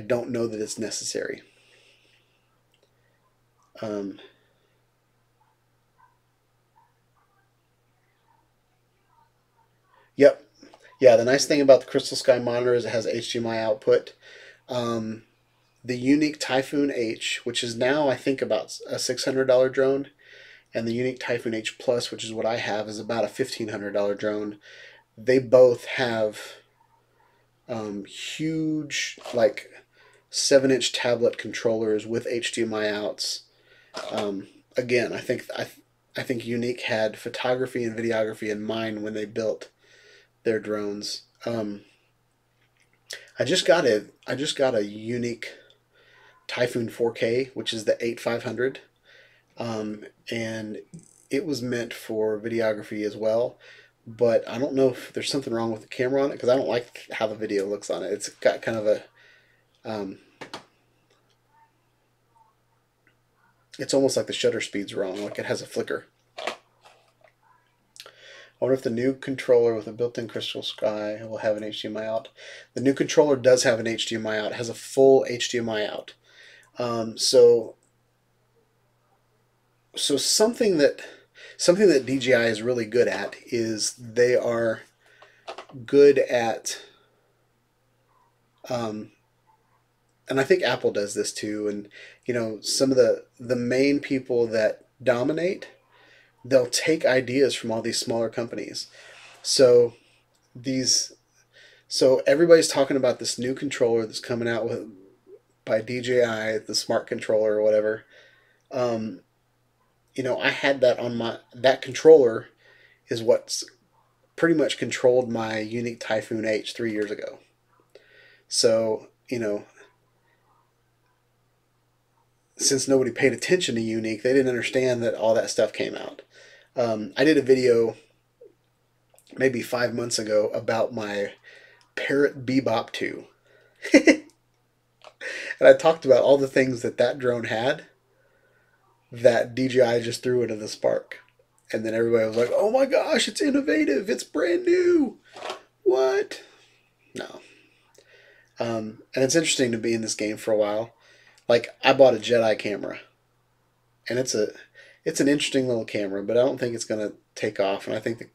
don't know that it's necessary. Yep. Yeah, the nice thing about the Crystal Sky monitor is it has HDMI output. The Unique Typhoon H, which is now I think about a $600 drone, and the Unique Typhoon H Plus, which is what I have, is about a $1,500 drone. They both have huge, like 7-inch tablet controllers with HDMI outs. Again, I think Unique had photography and videography in mind when they built their drones. I just got a Unique Typhoon 4K, which is the 8500, and it was meant for videography as well. But I don't know if there's something wrong with the camera on it, because I don't like how the video looks on it. It's got kind of a it's almost like the shutter speed's wrong, like it has a flicker. I wonder if the new controller with a built-in Crystal Sky will have an HDMI out. The new controller does have an HDMI out. It has a full HDMI out. So something that DJI is really good at is they are good at, and I think Apple does this too. And you know, some of the main people that dominate, they'll take ideas from all these smaller companies. So everybody's talking about this new controller that's coming out by DJI, the Smart Controller or whatever. You know, I had that on that controller is what's pretty much controlled my Unique Typhoon H 3 years ago. So, you know, since nobody paid attention to Unique, they didn't understand that all that stuff came out. I did a video maybe 5 months ago about my Parrot Bebop 2. And I talked about all the things that drone had that DJI just threw into the Spark. And then everybody was like, oh my gosh, it's innovative. It's brand new. What? No. And it's interesting to be in this game for a while. Like, I bought a Jedi camera. And it's an interesting little camera, but I don't think it's going to take off. And I think that,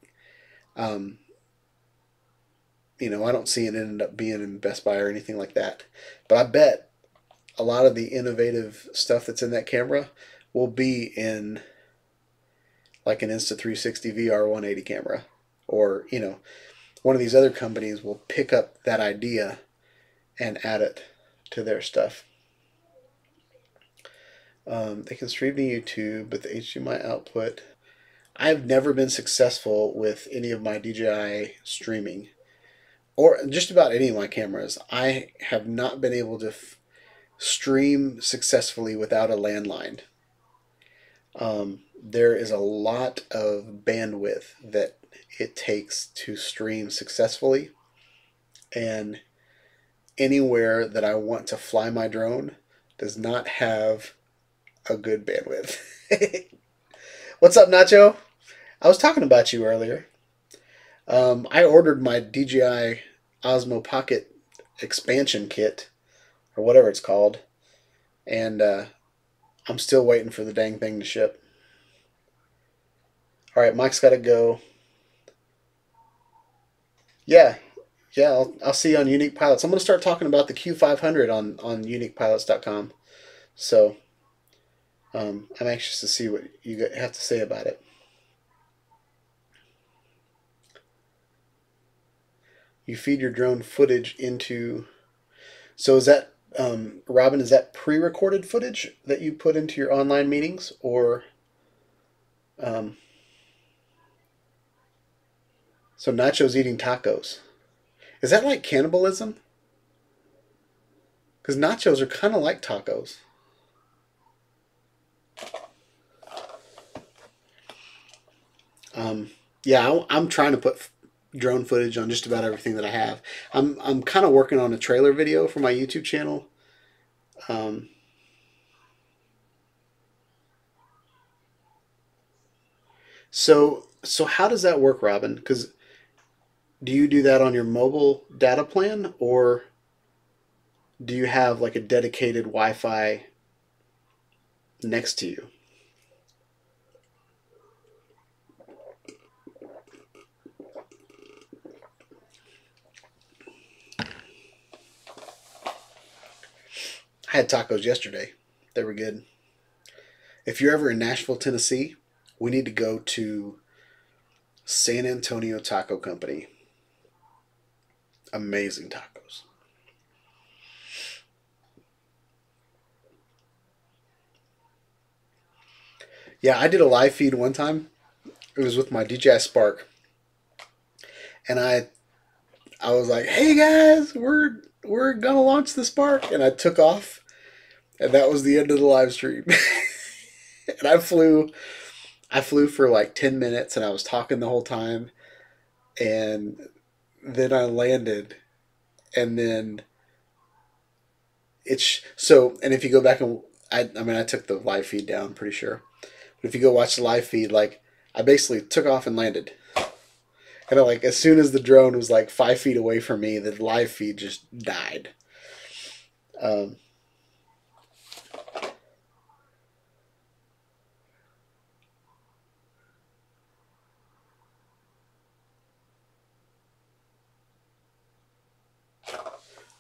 you know, I don't see it end up being in Best Buy or anything like that. But I bet a lot of the innovative stuff that's in that camera will be in like an Insta360 VR 180 camera. Or, you know, one of these other companies will pick up that idea and add it to their stuff. They can stream to YouTube, but the HDMI output... I've never been successful with any of my DJI streaming, or just about any of my cameras. I have not been able to stream successfully without a landline. There is a lot of bandwidth that it takes to stream successfully, and anywhere that I want to fly my drone does not have a good bandwidth. What's up, Nacho? I was talking about you earlier. I ordered my DJI Osmo Pocket expansion kit, or whatever it's called, and I'm still waiting for the dang thing to ship. Alright, Mike's got to go. Yeah, I'll see you on Unique Pilots. I'm going to start talking about the Q500 on uniquepilots.com. So, I'm anxious to see what you have to say about it. You feed your drone footage into. So is that Robin? Is that pre-recorded footage that you put into your online meetings, or um, so Nacho's eating tacos? Is that like cannibalism? Because nachos are kind of like tacos. Yeah, I'm trying to put drone footage on just about everything that I have. I'm kind of working on a trailer video for my YouTube channel. Um, so how does that work, Robin? Because do you do that on your mobile data plan, or do you have like a dedicated Wi-Fi next to you? I had tacos yesterday. They were good. If you're ever in Nashville, Tennessee, we need to go to San Antonio Taco Company. Amazing tacos. Yeah, I did a live feed one time. It was with my DJI Spark, and I was like, "Hey guys, we're gonna launch the Spark," and I took off, and that was the end of the live stream. And I flew for like 10 minutes, and I was talking the whole time, and then I landed, and then it's so. And if you go back and I mean, I took the live feed down, I'm pretty sure. But if you go watch the live feed, like I basically took off and landed. And I, like as soon as the drone was like 5 feet away from me, the live feed just died. Um,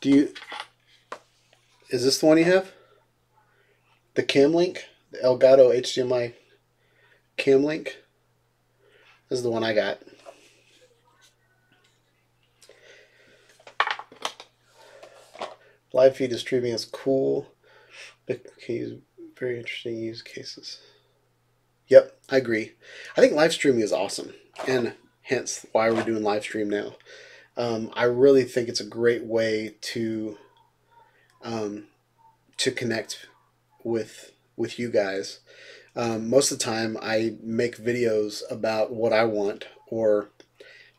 do you? Is this the one you have? The Cam Link, the Elgato HDMI Cam Link. This is the one I got. Live feed is streaming is cool. Okay, very interesting use cases. Yep, I agree. I think live streaming is awesome, and hence why we're doing live stream now. I really think it's a great way um, to connect with you guys. Most of the time, I make videos about what I want or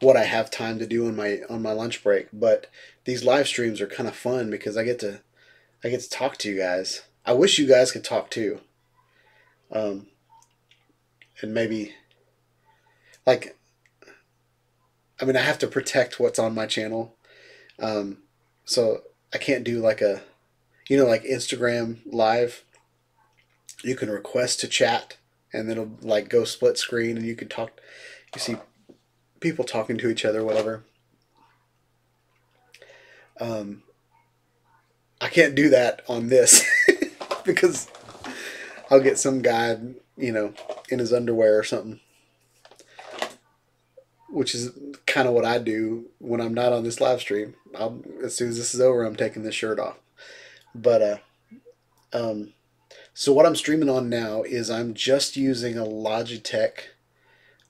what I have time to do on my lunch break. But these live streams are kind of fun because I get to talk to you guys. I wish you guys could talk too, um, and maybe like I mean I have to protect what's on my channel, um, so I can't do like a like Instagram live. You can request to chat, and then it'll like go split screen, and you can talk. You see people talking to each other, whatever. Um, I can't do that on this because I'll get some guy, in his underwear or something, which is kind of what I do when I'm not on this live stream. As soon as this is over, I'm taking this shirt off. But um, so what I'm streaming on now is I'm just using a Logitech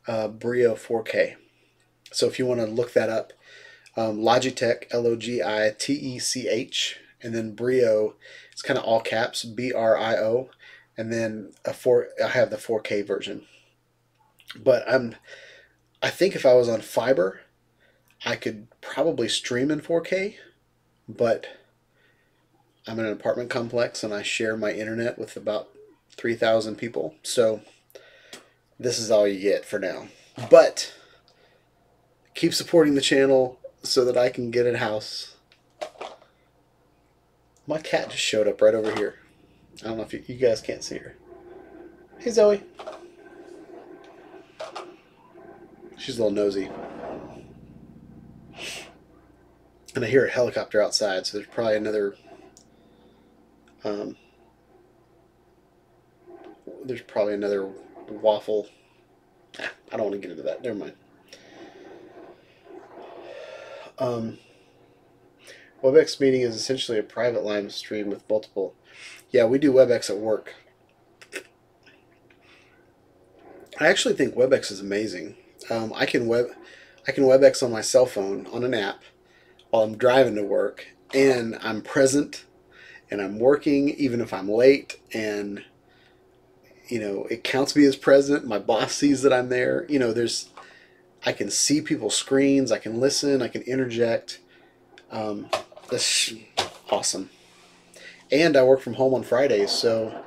Brio 4K. So if you want to look that up, Logitech Logitech, and then Brio. It's kind of all caps BRIO, and then I have the 4K version. But I think if I was on fiber, I could probably stream in 4K, but I'm in an apartment complex and I share my internet with about 3,000 people. So this is all you get for now. But keep supporting the channel so that I can get a house. My cat just showed up right over here. I don't know if you guys can't see her. Hey, Zoe. She's a little nosy. And I hear a helicopter outside, so there's probably another um, waffle. I don't want to get into that. Never mind. Um, WebEx meeting is essentially a private live stream with multiple. Yeah, we do WebEx at work. I actually think WebEx is amazing. I can WebEx on my cell phone on an app while I'm driving to work, and I'm present and I'm working even if I'm late, and it counts me as present. My boss sees that I'm there. I can see people's screens. I can listen. I can interject. That's awesome. And I work from home on Fridays, so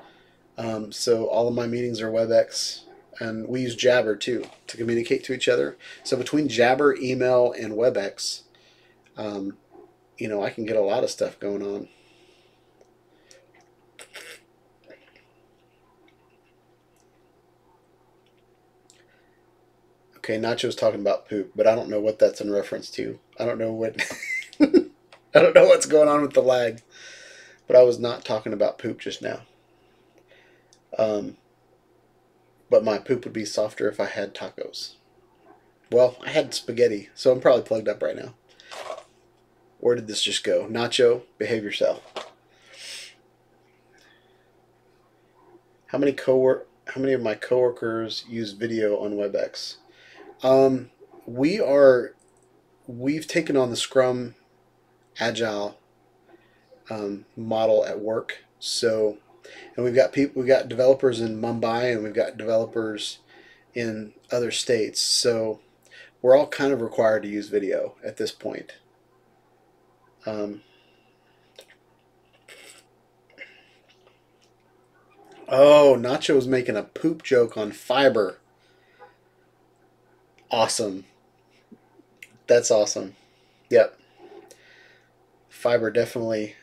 all of my meetings are WebEx, and we use Jabber too to communicate to each other. So between Jabber, email, and WebEx, um, I can get a lot of stuff going on. Okay, Nacho's talking about poop, but I don't know what that's in reference to. I don't know what I don't know what's going on with the lag, but I was not talking about poop just now. Um, but my poop would be softer if I had tacos. Well, I had spaghetti, so I'm probably plugged up right now. Where did this just go? Nacho, behave yourself. How many of my coworkers use video on WebEx? Um, we are we've taken on the Scrum Agile model at work. So, and we've got developers in Mumbai, and we've got developers in other states. So we're all kind of required to use video at this point. Um, oh, Nacho's making a poop joke on fiber. Awesome. That's awesome. Yep. Fiber definitely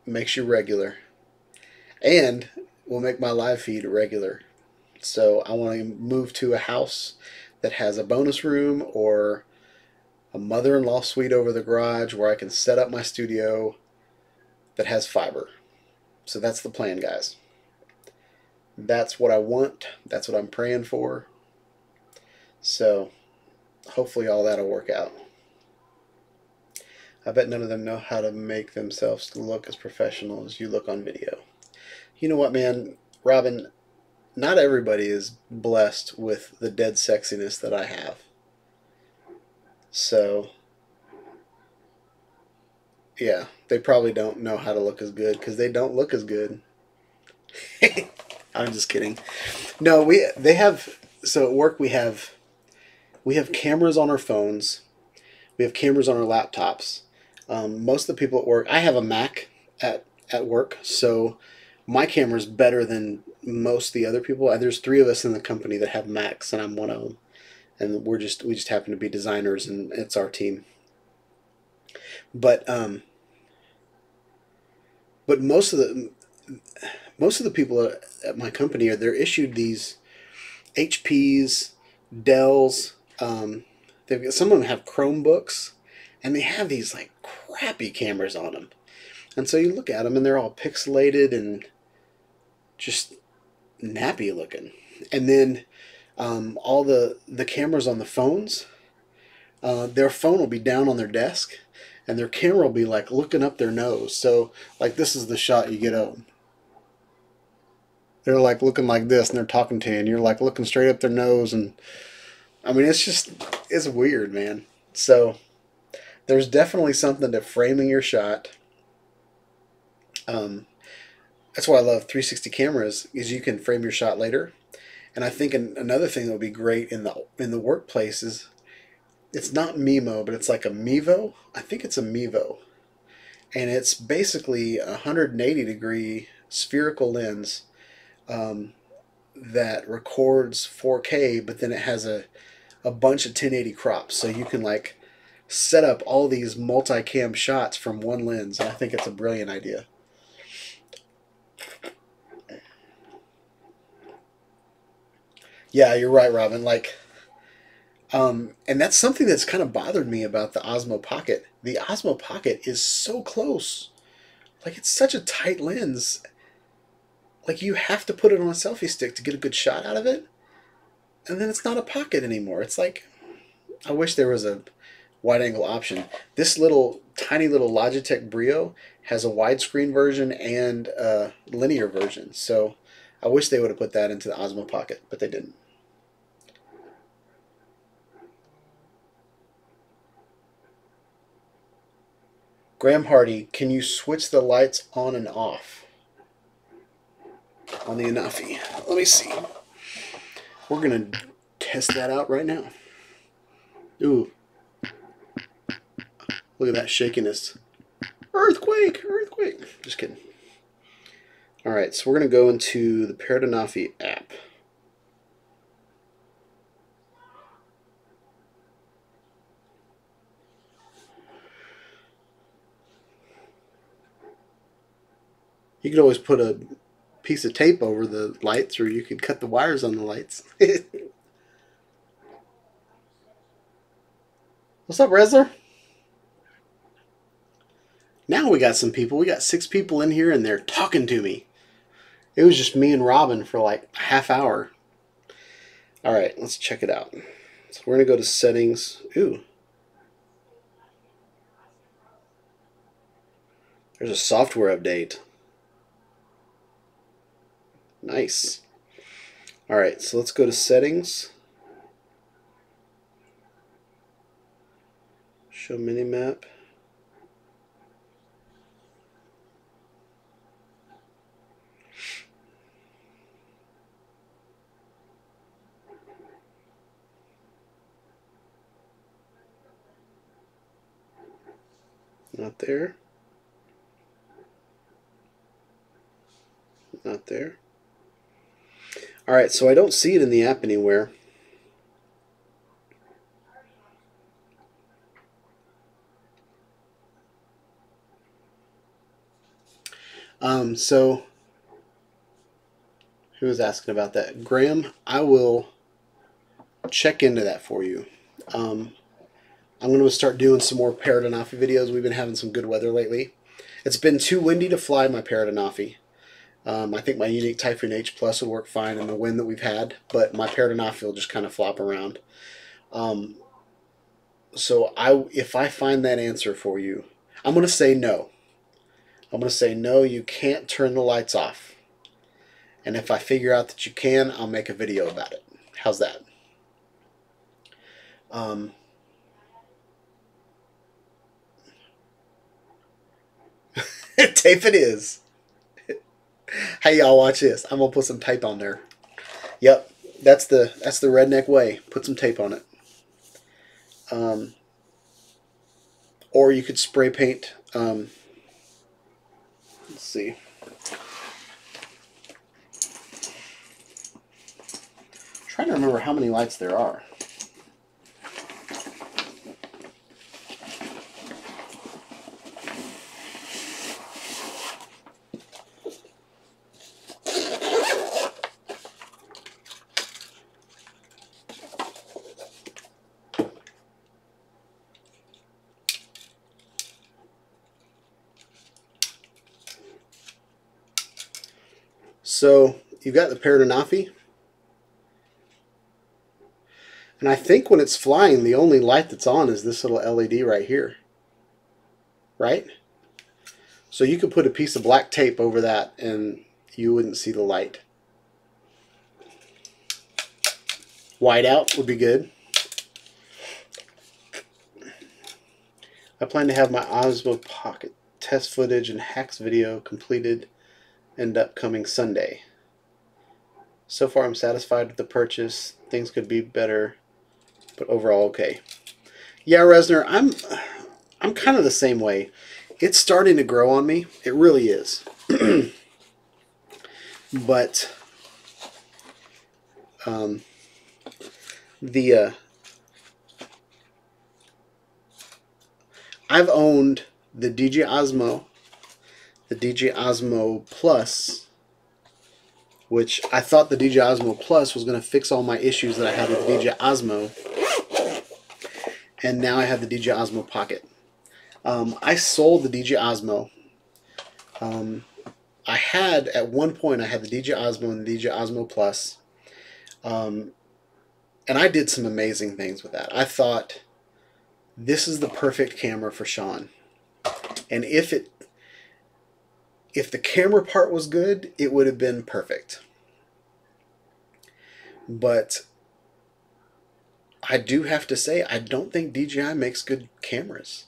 makes you regular, and will make my live feed regular. So I want to move to a house that has a bonus room or a mother-in-law suite over the garage where I can set up my studio that has fiber. So that's the plan, guys. That's what I want. That's what I'm praying for. So hopefully all that'll work out. I bet none of them know how to make themselves look as professional as you look on video. You know what, man? Robin, not everybody is blessed with the dead sexiness that I have. So, yeah, they probably don't know how to look as good because they don't look as good. I'm just kidding. No, they have. So at work we have cameras on our phones. We have cameras on our laptops. Most of the people at work, I have a Mac at work, so my camera's better than most of the other people. There's 3 of us in the company that have Macs, and I'm one of them. And we just happen to be designers, and it's our team. But but most of the people at my company they're issued these HPs, Dells. Some of them have Chromebooks, and they have these like crappy cameras on them. And so you look at them, and they're all pixelated and just nappy looking. And then all the cameras on the phones, their phone will be down on their desk, and their camera will be like looking up their nose. So like this is the shot you get of them. They're like looking like this, and they're talking to you, and you're like looking straight up their nose, and I mean it's weird, man. So there's definitely something to framing your shot. That's why I love 360 cameras is you can frame your shot later. And I think another thing that would be great in the workplace is it's not Mimo, but it's like a Mevo. I think it's a Mevo, and it's basically a 180-degree spherical lens that records 4K, but then it has a bunch of 1080 crops, so you can like set up all these multi-cam shots from one lens, and I think it's a brilliant idea. Yeah, you're right, Robin. And that's something that's kind of bothered me about the Osmo Pocket. The Osmo Pocket is so close. Like, it's such a tight lens. Like, you have to put it on a selfie stick to get a good shot out of it. And then it's not a pocket anymore. It's like, I wish there was a wide angle option. This little tiny little Logitech Brio has a widescreen version and a linear version. So I wish they would have put that into the Osmo Pocket, but they didn't. Graham Hardy, can you switch the lights on and off on the Anafi? Let me see. We're going to test that out right now. Ooh. Look at that shakiness. Earthquake! Earthquake! Just kidding. Alright, so we're going to go into the Anafi app. You could always put a piece of tape over the lights, or you could cut the wires on the lights. What's up, Resler? Now we got some people. We got 6 people in here, and they're talking to me. It was just me and Robin for like a half hour. All right, let's check it out. So we're going to go to settings. Ooh. There's a software update. Nice. All right, so let's go to settings. Show minimap. Not there. Not there. All right, so I don't see it in the app anywhere. So who was asking about that? Graham, I will check into that for you. I'm going to start doing some more Parrot Anafi videos. We've been having some good weather lately. It's been too windy to fly my Parrot Anafi. I think my Unique Typhoon H Plus would work fine in the wind that we've had, but my Parrot Anafi will just kind of flop around. So if I find that answer for you, I'm going to say no. I'm going to say no, you can't turn the lights off. And if I figure out that you can, I'll make a video about it. How's that? Tape it is. Hey, y'all, watch this. I'm gonna put some tape on there. Yep, that's the redneck way. Put some tape on it. Or you could spray paint. Let's see. I'm trying to remember how many lights there are. So you've got the Parrot Anafi, and I think when it's flying, the only light that's on is this little LED right here, right? So you could put a piece of black tape over that, and you wouldn't see the light. Whiteout would be good. I plan to have my Osmo Pocket test footage and hacks video completed and upcoming Sunday. So far I'm satisfied with the purchase. Things could be better, but overall okay. Yeah, Resner, I'm kind of the same way. It's starting to grow on me. It really is. But I've owned the DJI Osmo, the DJI Osmo Plus, which I thought the DJI Osmo Plus was going to fix all my issues that I had with the DJI Osmo, and now I have the DJI Osmo Pocket. I sold the DJI Osmo. I had, at one point, I had the DJI Osmo and the DJI Osmo Plus, and I did some amazing things with that. I thought this is the perfect camera for Shawn. And if the camera part was good, it would have been perfect. But I do have to say, I don't think DJI makes good cameras.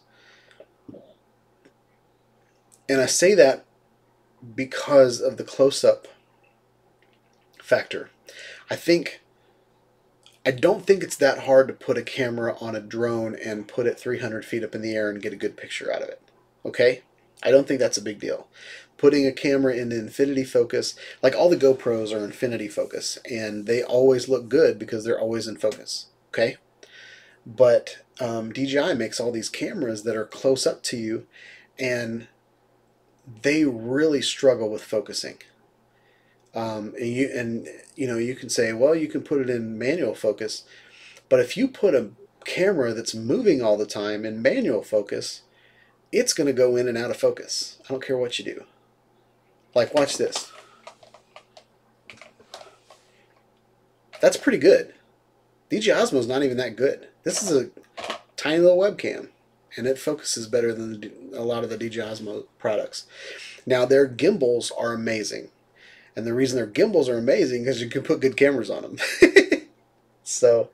And I say that because of the close-up factor. I don't think it's that hard to put a camera on a drone and put it 300 feet up in the air and get a good picture out of it. Okay? I don't think that's a big deal. Putting a camera in infinity focus, like all the GoPros are infinity focus, and they always look good because they're always in focus. Okay? But DJI makes all these cameras that are close up to you, and they really struggle with focusing. And you can say, well, you can put it in manual focus, but if you put a camera that's moving all the time in manual focus, it's going to go in and out of focus. I don't care what you do. Like, watch this. That's pretty good. DJI Osmo's not even that good. This is a tiny little webcam, and it focuses better than a lot of the DJI Osmo products. Now, their gimbals are amazing. And the reason their gimbals are amazing is because you can put good cameras on them. So,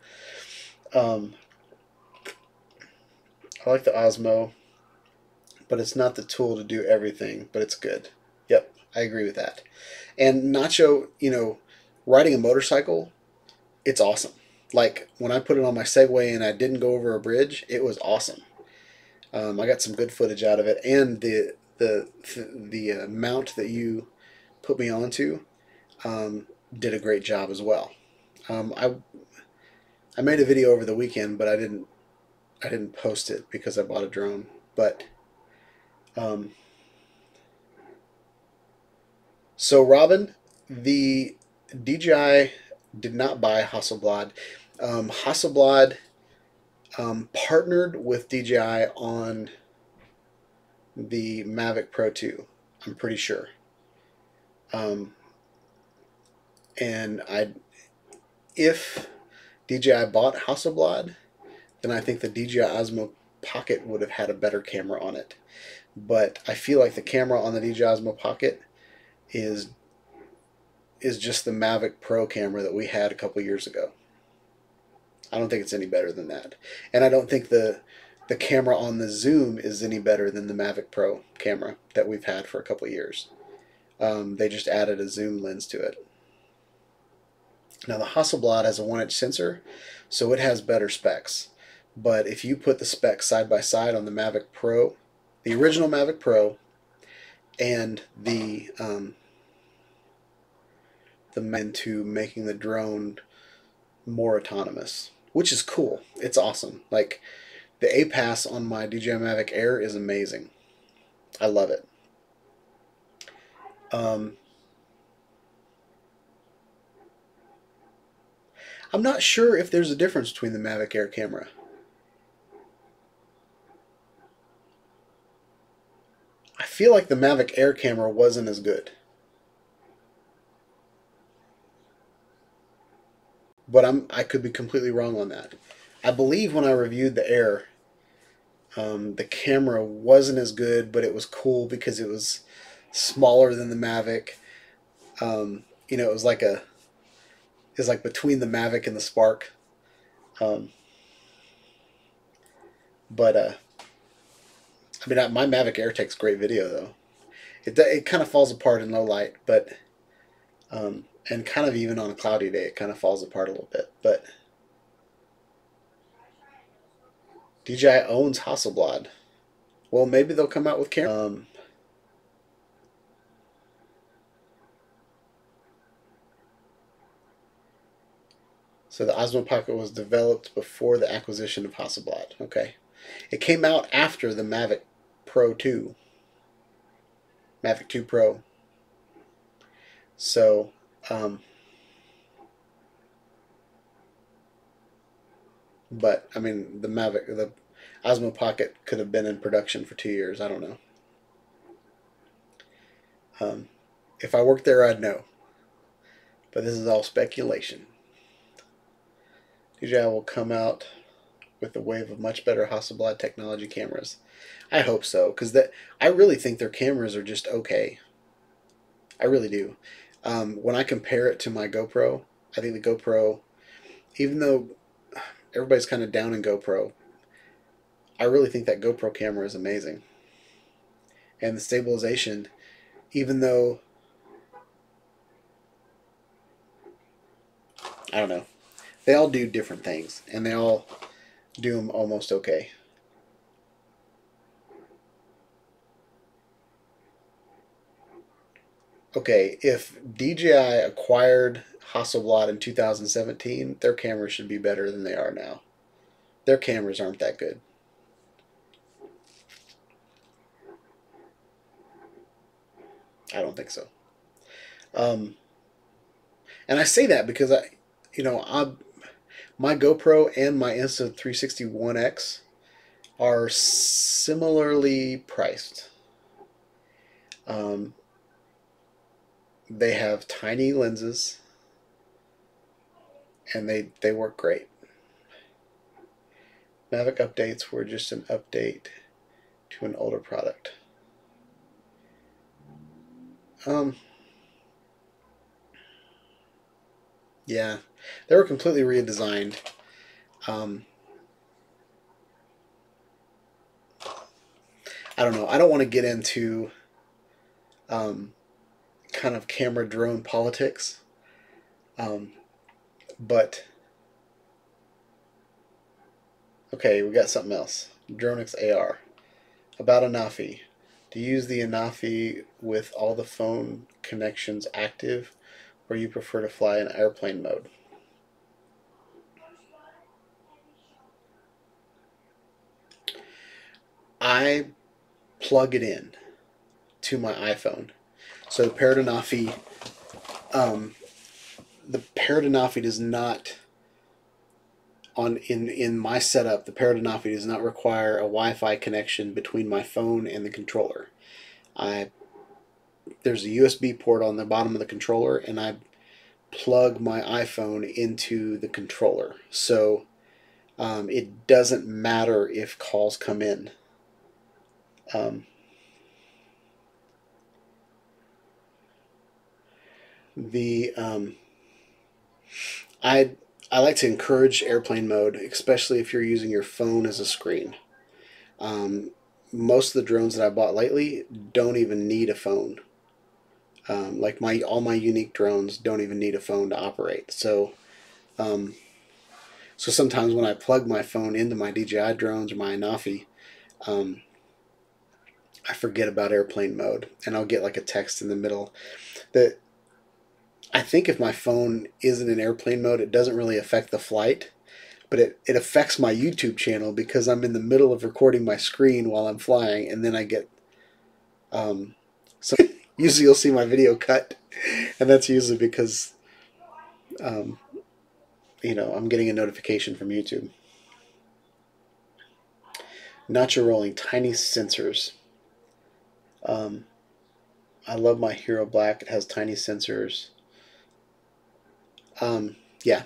I like the Osmo, but it's not the tool to do everything, but it's good. Yep, I agree with that. And Nacho, riding a motorcycle, it's awesome. Like, when I put it on my Segway and I didn't go over a bridge, it was awesome. I got some good footage out of it, and the mount that you put me onto did a great job as well. I made a video over the weekend, but I didn't post it because I bought a drone. But so Robin, the DJI did not buy Hasselblad. Hasselblad partnered with DJI on the Mavic Pro 2. I'm pretty sure. And if DJI bought Hasselblad, then I think the DJI Osmo Pocket would have had a better camera on it. But I feel like the camera on the DJI Osmo Pocket is just the Mavic Pro camera that we had a couple years ago. I don't think it's any better than that. And I don't think the camera on the Zoom is any better than the Mavic Pro camera that we've had for a couple years. They just added a zoom lens to it. Now the Hasselblad has a 1-inch sensor, so it has better specs. But if you put the specs side by side on the Mavic Pro, the original Mavic Pro, and the into making the drone more autonomous, which is cool. It's awesome. Like, the APAS on my DJI Mavic Air is amazing. I love it. I'm not sure if there's a difference between the Mavic Air camera. I feel like the Mavic Air camera wasn't as good. But I could be completely wrong on that. I believe when I reviewed the Air, the camera wasn't as good, but it was cool because it was smaller than the Mavic. It was like between the Mavic and the Spark. My Mavic Air takes great video though. It kind of falls apart in low light, but and kind of even on a cloudy day, it kind of falls apart a little bit. But DJI owns Hasselblad. Well, maybe they'll come out with camera. So the Osmo Pocket was developed before the acquisition of Hasselblad. Okay. It came out after the Mavic Pro 2. Mavic 2 Pro. So, but, I mean, the Osmo Pocket could have been in production for 2 years. I don't know. If I worked there, I'd know. But this is all speculation. DJI will come out with the wave of much better Hasselblad technology cameras. I hope so, because I really think their cameras are just okay. I really do. When I compare it to my GoPro, I think the GoPro, even though everybody's kind of down in GoPro, I really think that GoPro camera is amazing. And the stabilization, even though, I don't know, they all do different things, and they all do them almost okay. Okay, if DJI acquired Hasselblad in 2017, their cameras should be better than they are now. Their cameras aren't that good. I don't think so. And I say that because my GoPro and my Insta360 One X are similarly priced. They have tiny lenses, and they work great. Mavic updates were just an update to an older product. Yeah, they were completely redesigned. I don't know. I don't want to get into kind of camera drone politics, but okay, we got something else. Dronix AR. About Anafi. Do you use the Anafi with all the phone connections active, or you prefer to fly in airplane mode? I plug it in to my iPhone. So the Parrot Anafi, does not in my setup. The Parrot Anafi does not require a Wi-Fi connection between my phone and the controller. There's a USB port on the bottom of the controller, and I plug my iPhone into the controller. So it doesn't matter if calls come in. I like to encourage airplane mode, especially if you're using your phone as a screen. Most of the drones that I bought lately don't even need a phone. Like all my unique drones don't even need a phone to operate. So sometimes when I plug my phone into my DJI drones or my Anafi, I forget about airplane mode, and I'll get like a text in the middle that I think if my phone isn't in airplane mode, it doesn't really affect the flight, but it affects my YouTube channel because I'm in the middle of recording my screen while I'm flying, and then I get so usually you'll see my video cut, and that's usually because I'm getting a notification from YouTube. Nacho rolling tiny sensors. I love my Hero Black. It has tiny sensors. Yeah,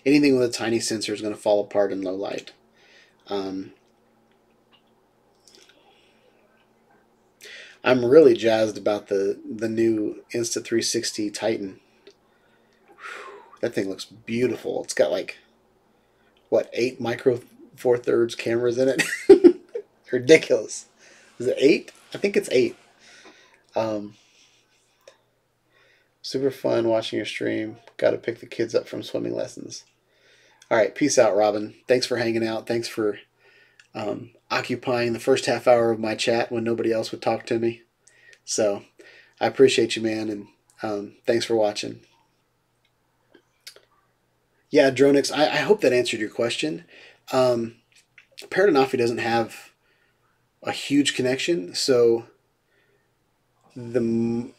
anything with a tiny sensor is going to fall apart in low light. I'm really jazzed about the new Insta360 Titan. That thing looks beautiful. It's got like, what, 8 micro four thirds cameras in it? Ridiculous. Is it 8? I think it's 8. Super fun watching your stream. Got to pick the kids up from swimming lessons. All right, peace out, Robin. Thanks for hanging out. Thanks for occupying the first half hour of my chat when nobody else would talk to me. So I appreciate you, man, and thanks for watching. Yeah, Dronix, I hope that answered your question. Parrot Anafi doesn't have a huge connection, so getting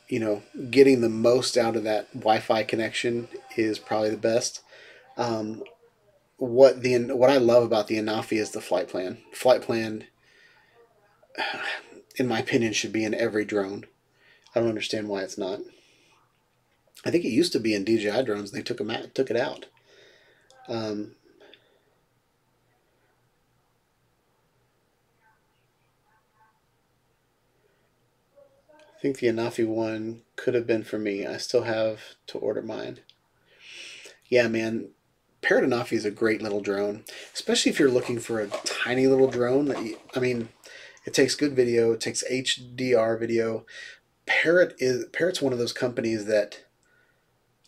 the most out of that Wi-Fi connection is probably the best. What I love about the Anafi is the flight plan. Flight plan, in my opinion, should be in every drone. I don't understand why it's not. I think it used to be in DJI drones. They took it out. think the Anafi one could have been for me. I still have to order mine. Yeah, man. Parrot Anafi is a great little drone, especially if you're looking for a tiny little drone. I mean, it takes good video. It takes HDR video. Parrot's one of those companies that,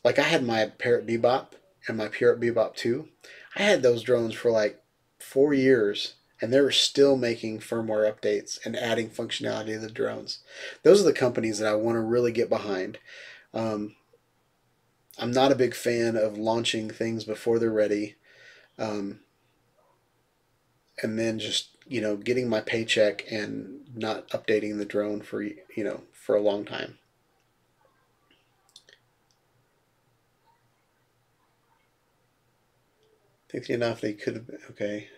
like, I had my Parrot Bebop and my Parrot Bebop 2. I had those drones for like 4 years, and they're still making firmware updates and adding functionality to the drones. Those are the companies that I want to really get behind. Um, I'm not a big fan of launching things before they're ready, um, and then just getting my paycheck and not updating the drone for a long time. Thinking enough they could have been okay.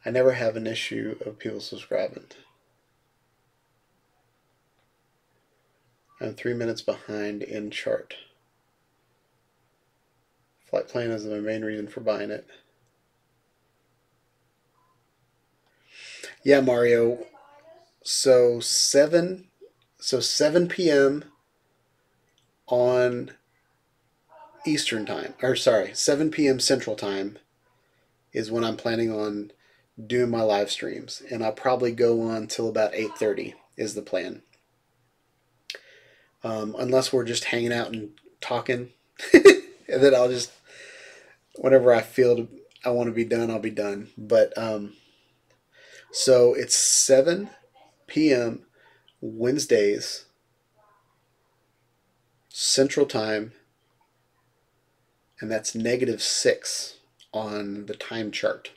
I never have an issue of people subscribing. I'm 3 minutes behind in chart. Flight plan is my main reason for buying it. Yeah, Mario. So 7 p.m. on Eastern time, or sorry, 7 p.m. Central time is when I'm planning on doing my live streams, and I'll probably go on till about 8:30 is the plan. Unless we're just hanging out and talking, and then I'll just whenever I feel I want to be done, I'll be done. But so it's 7 p.m. Wednesdays Central Time, and that's -6 on the time chart.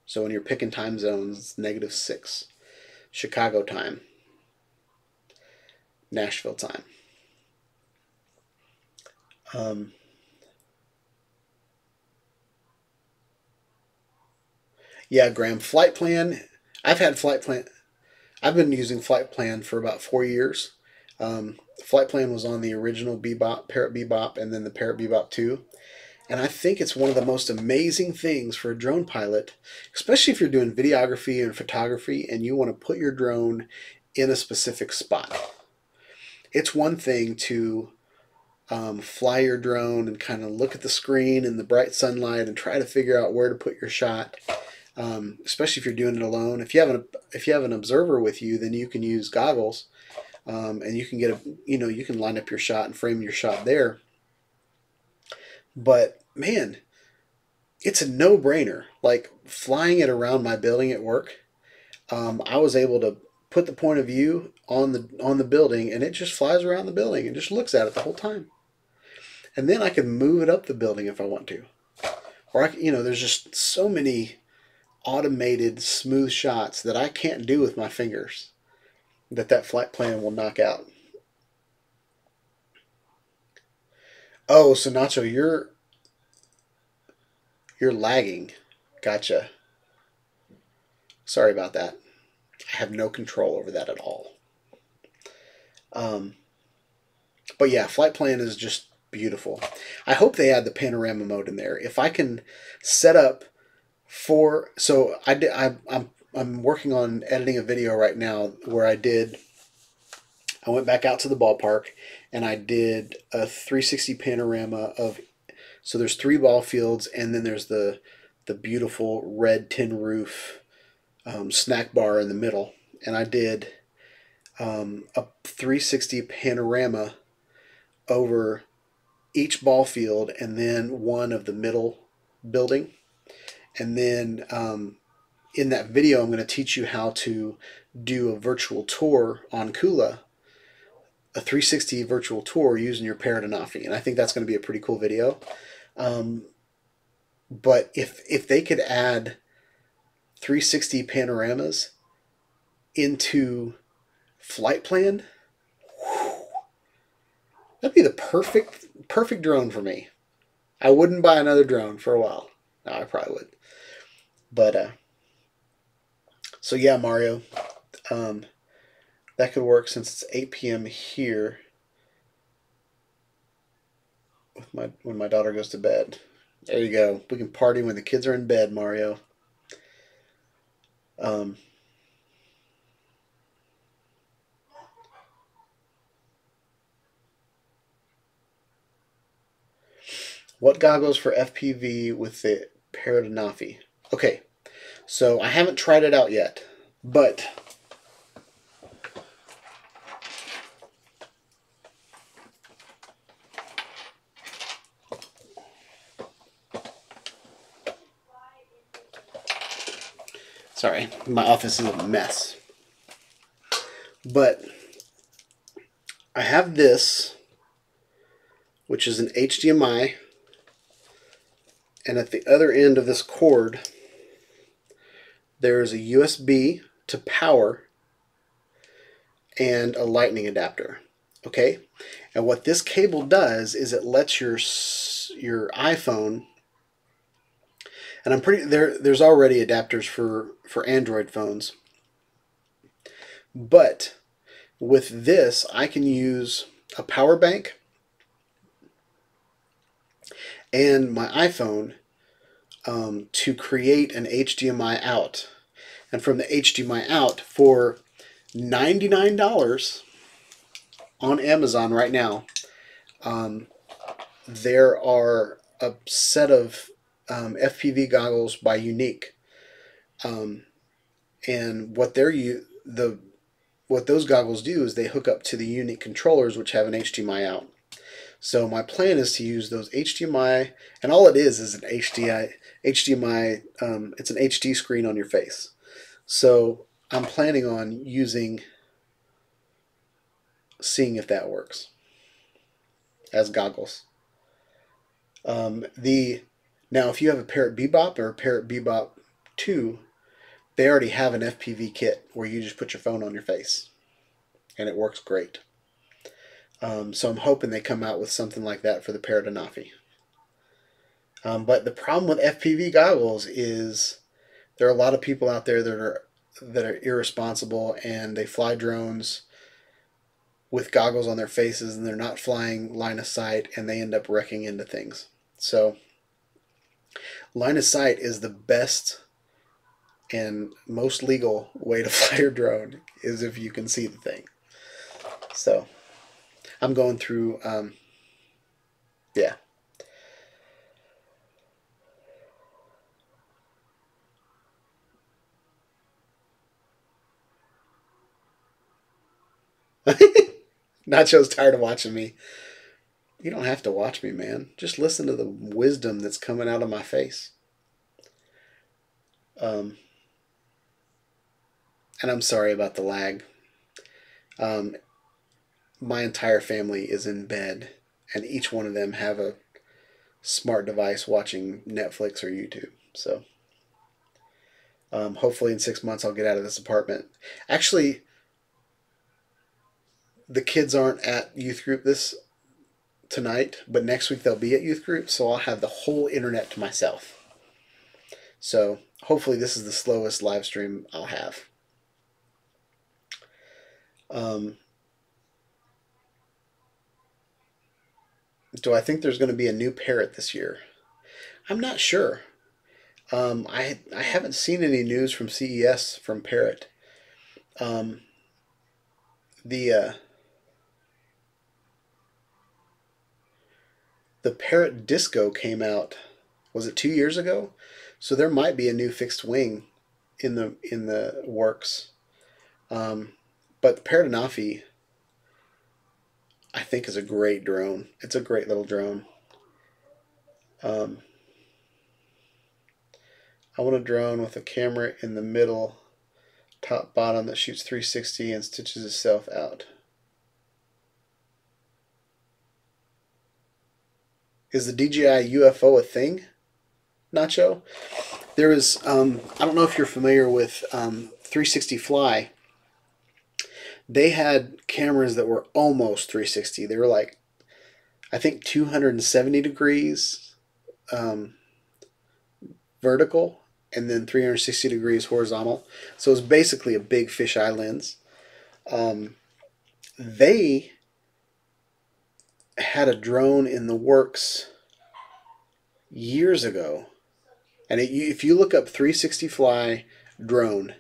So when you're picking time zones, it's -6. Chicago time, Nashville time. Yeah, Graham, flight plan. I've had flight plan. I've been using flight plan for about 4 years. Flight plan was on the original Bebop, Parrot Bebop, and then the Parrot Bebop 2. And I think it's one of the most amazing things for a drone pilot, especially if you're doing videography and photography and you want to put your drone in a specific spot. It's one thing to fly your drone and kind of look at the screen in the bright sunlight and try to figure out where to put your shot. Especially if you're doing it alone. If you have an observer with you, then you can use goggles, and you can you can line up your shot and frame your shot there. But man, it's a no-brainer. Like flying it around my building at work, I was able to put the point of view on the building, and it just flies around the building and just looks at it the whole time. And then I can move it up the building if I want to, or there's just so many automated smooth shots that I can't do with my fingers that flight plan will knock out. Oh, so Nacho, you're lagging. Gotcha. Sorry about that. I have no control over that at all. But yeah, flight plan is just beautiful. I hope they add the panorama mode in there. If I can set up so I'm working on editing a video right now where I went back out to the ballpark and I did a 360 panorama of, so there's 3 ball fields and then there's the beautiful red tin roof snack bar in the middle, and I did a 360 panorama over each ball field and then one of the middle building. And then in that video, I'm going to teach you how to do a virtual tour on Kula, a 360 virtual tour using your Parrot Anafi. And I think that's going to be a pretty cool video. But if they could add 360 panoramas into flight plan, that'd be the perfect drone for me. I wouldn't buy another drone for a while. No, I probably would. But so yeah, Mario, that could work since it's 8 p.m. here with when my daughter goes to bed. There you go. We can party when the kids are in bed, Mario. What goggles for FPV with the Panasonic? Okay, so I haven't tried it out yet, but sorry, my office is a mess. But I have this, which is an HDMI, and at the other end of this cord, there is a USB to power and a lightning adapter. Okay, and what this cable does is it lets your iPhone, and I'm pretty there's already adapters for Android phones, but with this I can use a power bank and my iPhone to create an HDMI out, and from the HDMI out for $99 on Amazon right now, there are a set of FPV goggles by Unique, and what those goggles do is they hook up to the Unique controllers, which have an HDMI out. So my plan is to use those HDMI, and all it is an HDMI. It's an HD screen on your face. So I'm planning on seeing if that works as goggles. Now, if you have a Parrot Bebop or a Parrot Bebop 2, they already have an FPV kit where you just put your phone on your face, and it works great. So I'm hoping they come out with something like that for the Panasonic. But the problem with FPV goggles is there are a lot of people out there that are irresponsible, and they fly drones with goggles on their faces, and they're not flying line of sight, and they end up wrecking into things. So line of sight is the best and most legal way to fly your drone, is if you can see the thing. So I'm going through, yeah. Nacho's tired of watching me. You don't have to watch me, man. Just listen to the wisdom that's coming out of my face. And I'm sorry about the lag. My entire family is in bed, and each one of them have a smart device watching Netflix or YouTube. So hopefully in 6 months I'll get out of this apartment. Actually, the kids aren't at youth group tonight, but next week they'll be at youth group, so I'll have the whole internet to myself. So hopefully this is the slowest live stream I'll have. Do I think there's going to be a new Parrot this year? I'm not sure. I haven't seen any news from CES from Parrot. The Parrot Disco came out, was it 2 years ago? So there might be a new fixed wing in the works. But the Parrot Anafi, I think, is a great drone. It's a great little drone. I want a drone with a camera in the middle, top bottom, that shoots 360 and stitches itself out. Is the DJI UFO a thing, Nacho? There is, I don't know if you're familiar with 360 Fly. They had cameras that were almost 360. They were like, I think 270 degrees vertical, and then 360 degrees horizontal. So it's basically a big fisheye lens. They had a drone in the works years ago, and if you look up 360 Fly drone,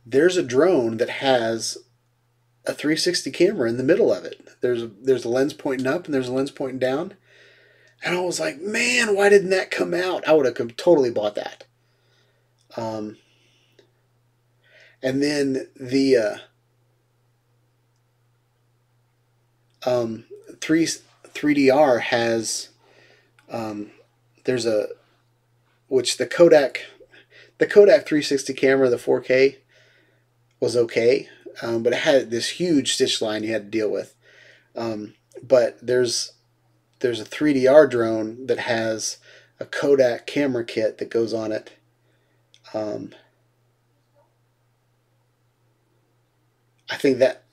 there's a drone that has a 360 camera in the middle of it. There's a lens pointing up and there's a lens pointing down. And I was like, man, why didn't that come out? I would have totally bought that. And then the um, 3DR has there's a which the Kodak 360 camera, the 4K was okay, but it had this huge stitch line you had to deal with. But there's a 3DR drone that has a Kodak camera kit that goes on it. I think that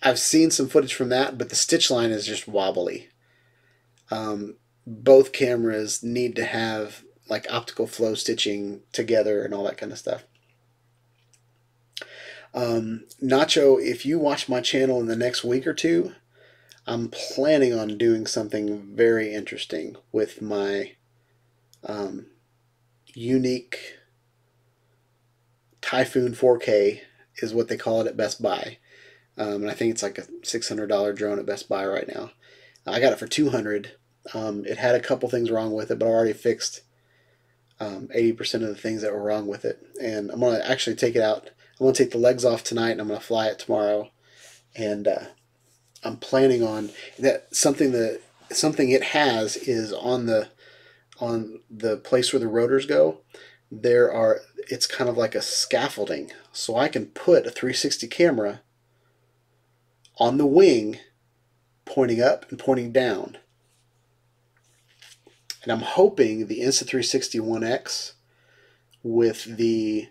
I've seen some footage from that, but the stitch line is just wobbly. Both cameras need to have like optical flow stitching together and all that kind of stuff. Nacho, if you watch my channel in the next week or two, I'm planning on doing something very interesting with my unique Typhoon 4K is what they call it at Best Buy. And I think it's like a $600 drone at Best Buy right now. I got it for $200. It had a couple things wrong with it, but I already fixed 80% of the things that were wrong with it. And I'm going to actually take it out. I'm going to take the legs off tonight, and I'm going to fly it tomorrow. And I'm planning on that something it has is on the place where the rotors go. It's kind of like a scaffolding, so I can put a 360 camera on the wing, pointing up and pointing down. And I'm hoping the Insta360 One X with the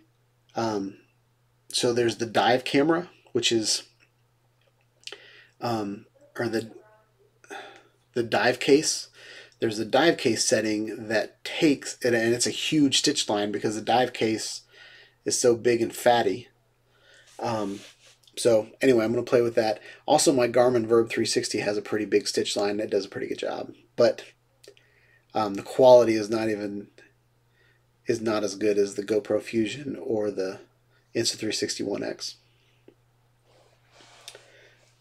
so there's the dive camera, which is or the dive case. There's a dive case setting that takes and it's a huge stitch line because the dive case is so big and fatty. So anyway, I'm going to play with that. Also, my Garmin Verb 360 has a pretty big stitch line. It does a pretty good job, but the quality is not as good as the GoPro Fusion or the Insta360 One X.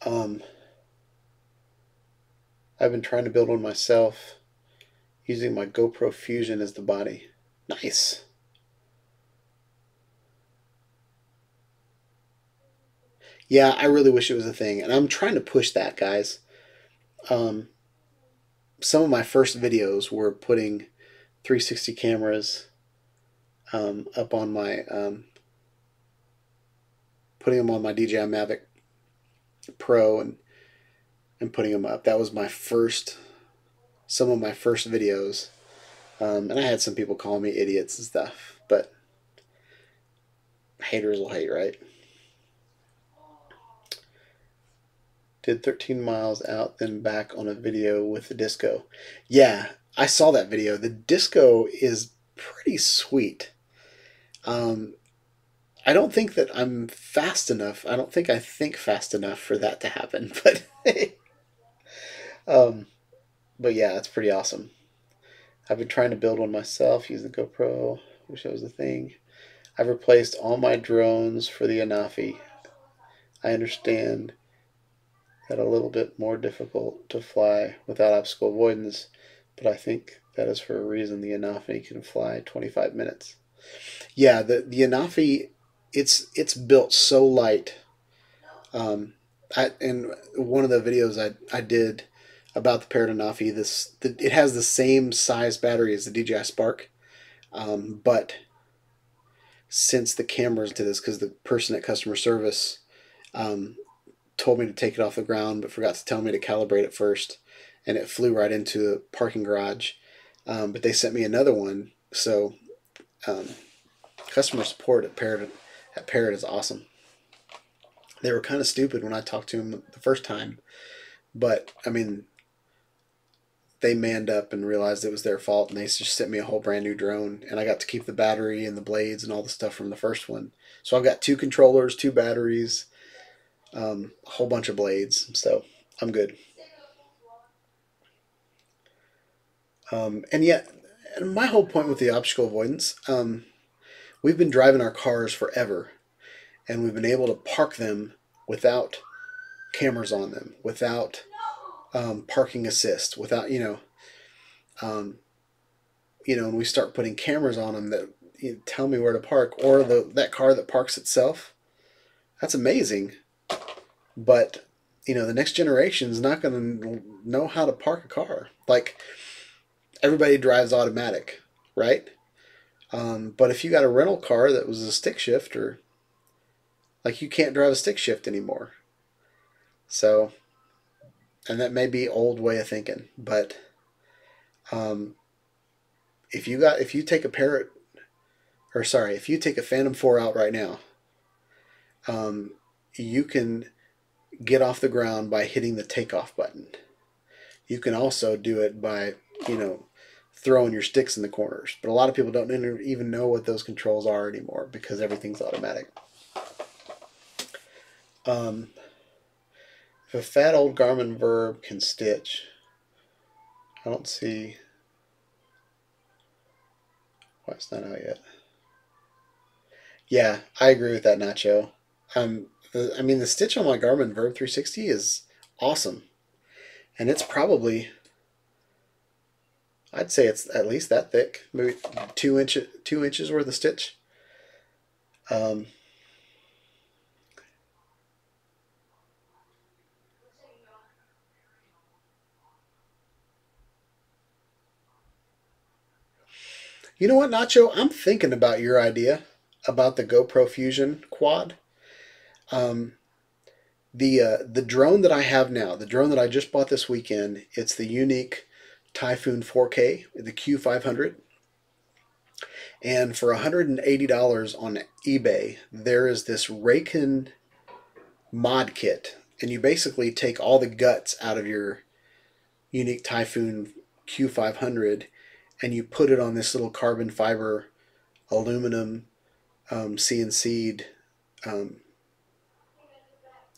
I've been trying to build one myself using my GoPro Fusion as the body. Nice. Yeah, I really wish it was a thing, and I'm trying to push that, guys. Some of my first videos were putting 360 cameras up on my putting them on my DJI Mavic Pro and putting them up. That was some of my first videos, and I had some people call me idiots and stuff, but haters will hate, right? Did 13 miles out, then back on a video with the disco. Yeah, I saw that video. The disco is pretty sweet. I don't think that I'm fast enough. I don't think I think fast enough for that to happen. But yeah, it's pretty awesome. I've been trying to build one myself. Use the GoPro. Wish that was the thing. I've replaced all my drones for the Anafi. I understand that a little bit more difficult to fly without obstacle avoidance, but I think that is for a reason. The Anafi can fly 25 minutes. Yeah, the Anafi, it's built so light. In one of the videos I did about the Parrot Anafi, it has the same size battery as the DJI Spark, but since the cameras did this, because the person at customer service told me to take it off the ground, but forgot to tell me to calibrate it first, and it flew right into a parking garage. But they sent me another one, so customer support at Parrot is awesome. They were kind of stupid when I talked to them the first time, but I mean, they manned up and realized it was their fault, and they just sent me a whole brand new drone, and I got to keep the battery and the blades and all the stuff from the first one. So I've got 2 controllers, 2 batteries, a whole bunch of blades, so I'm good. And yet, my whole point with the obstacle avoidance, we've been driving our cars forever, and we've been able to park them without cameras on them, without parking assist, without, you know, and we start putting cameras on them that tell me where to park, or that car that parks itself. That's amazing. But you know, the next generation is not going to know how to park a car. Like, everybody drives automatic, right? But if you got a rental car that was a stick shift, or like, you can't drive a stick shift anymore. So, and that may be old way of thinking, but um, if you take a Parrot, or sorry, if you take a Phantom 4 out right now, you can get off the ground by hitting the takeoff button. You can also do it by, you know, throwing your sticks in the corners. But a lot of people don't even know what those controls are anymore because everything's automatic. If a fat old Garmin Verb can stitch, I don't see why it's not out yet. Yeah, I agree with that, Nacho. I mean, the stitch on my Garmin Verb 360 is awesome, and it's probably, I'd say it's at least that thick, maybe 2 inches worth of stitch. You know what, Nacho? I'm thinking about your idea about the GoPro Fusion quad. Um, the drone that I have now, the drone that I just bought this weekend, it's the Unique Typhoon 4K, the Q500. And for $180 on eBay, there is this Raycon mod kit. And you basically take all the guts out of your Unique Typhoon Q500 and you put it on this little carbon fiber aluminum CNC'd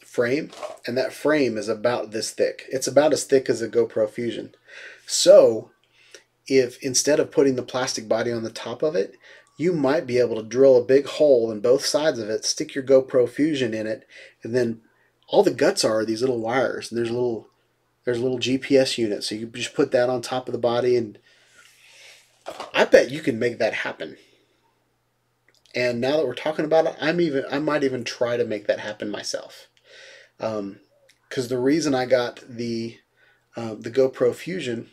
frame, and that frame is about this thick. It's about as thick as a GoPro Fusion. So if instead of putting the plastic body on the top of it, you might be able to drill a big hole in both sides of it, stick your GoPro Fusion in it, and then all the guts are these little wires, and there's a little GPS unit. So you just put that on top of the body, and I bet you can make that happen. And now that we're talking about it, I might even try to make that happen myself. Because the reason I got the GoPro Fusion,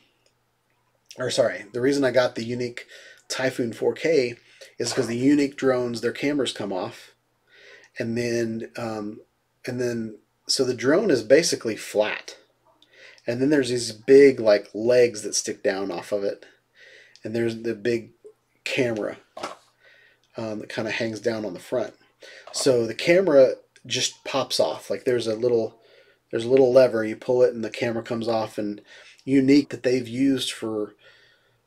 or sorry, the reason I got the Unique Typhoon 4K is because the Unique drones, their cameras come off, and then so the drone is basically flat, and then there's these big like legs that stick down off of it, and there's the big camera that kind of hangs down on the front. So the camera just pops off. Like there's a little lever, you pull it and the camera comes off. And Unique, that they've used for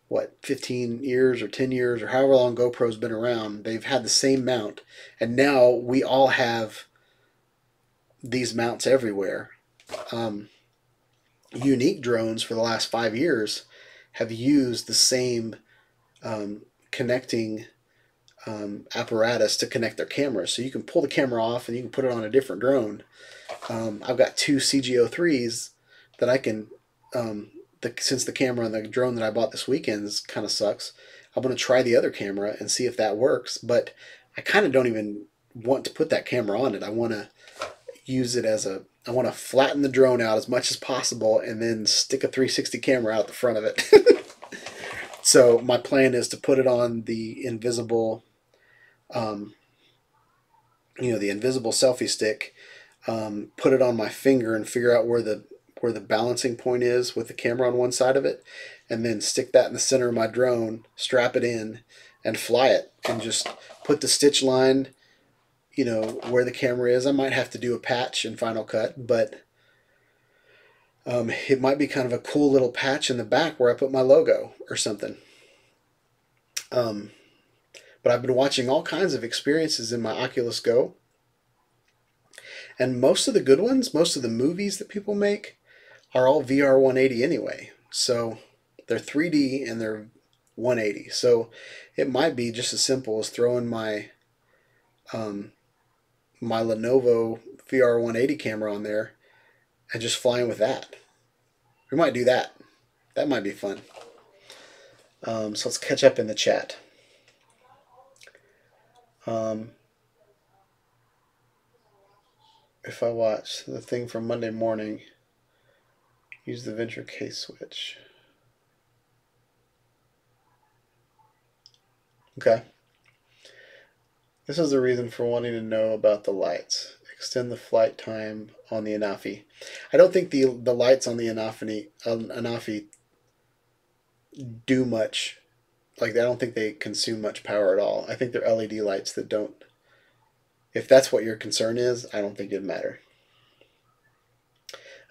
what, 15 years or 10 years or however long GoPro's been around, they've had the same mount, and now we all have these mounts everywhere. Unique drones for the last 5 years have used the same connecting apparatus to connect their cameras. So you can pull the camera off and you can put it on a different drone. I've got two CGO3s that I can, since the camera on the drone that I bought this weekend kind of sucks, I'm going to try the other camera and see if that works. But I kind of don't even want to put that camera on it. I want to use it as I want to flatten the drone out as much as possible and then stick a 360 camera out the front of it. So my plan is to put it on the invisible, the invisible selfie stick, put it on my finger and figure out where the balancing point is with the camera on one side of it, and then stick that in the center of my drone, strap it in, and fly it, and just put the stitch line, where the camera is. I might have to do a patch in Final Cut, but it might be kind of a cool little patch in the back where I put my logo or something. But I've been watching all kinds of experiences in my Oculus Go, and most of the good ones, most of the movies that people make are all VR 180 anyway. So they're 3D and they're 180. So it might be just as simple as throwing my my Lenovo VR 180 camera on there and just flying with that. We might do that. That might be fun. So let's catch up in the chat. If I watch the thing from Monday morning, use the Venture K-switch. Okay. This is the reason for wanting to know about the lights. Extend the flight time on the Anafi. I don't think the lights on the Anafi do much. Like, I don't think they consume much power at all. I think they're LED lights that don't. If that's what your concern is, I don't think it'd matter.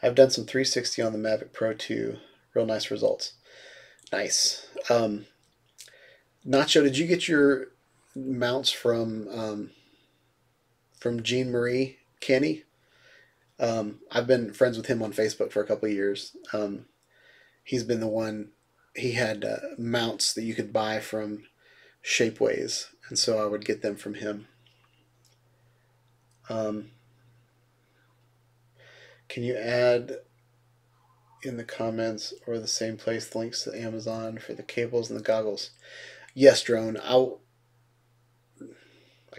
I've done some 360 on the Mavic Pro 2. Real nice results. Nice. Nacho, did you get your mounts from Jean Marie Kenny? I've been friends with him on Facebook for a couple of years. He's been the one. He had mounts that you could buy from Shapeways, and so I would get them from him. Can you add in the comments or the same place the links to Amazon for the cables and the goggles? Yes, Drone. I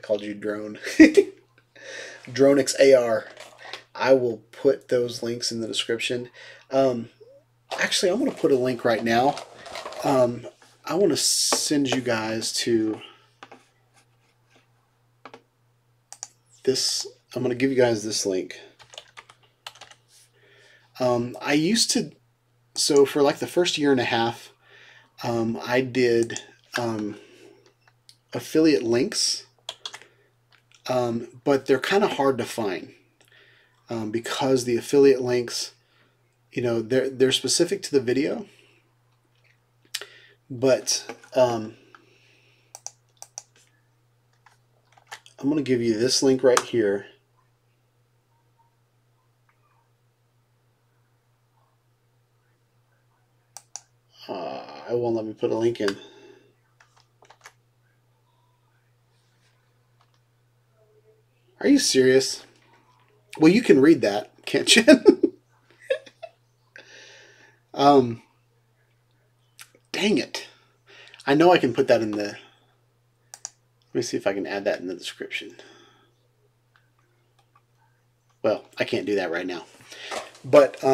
called you Drone. Dronix AR. I will put those links in the description. Actually, I'm going to put a link right now. I want to send you guys to this. I'm going to give you guys this link. I used to, so for like the first year and a half, I did affiliate links, but they're kind of hard to find because the affiliate links, you know, they're specific to the video, but I'm going to give you this link right here. It won't let me put a link in. Are you serious? Well, you can read that, can't you? Dang it. I know I can put that in the... Let me see if I can add that in the description. Well, I can't do that right now. But,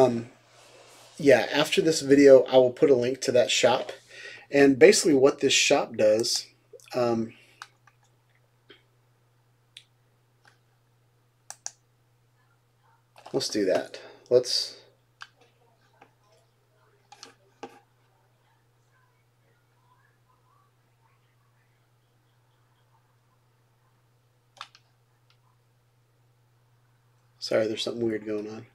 yeah, after this video, I will put a link to that shop. And basically what this shop does... let's do that. Let's... Sorry, there's something weird going on.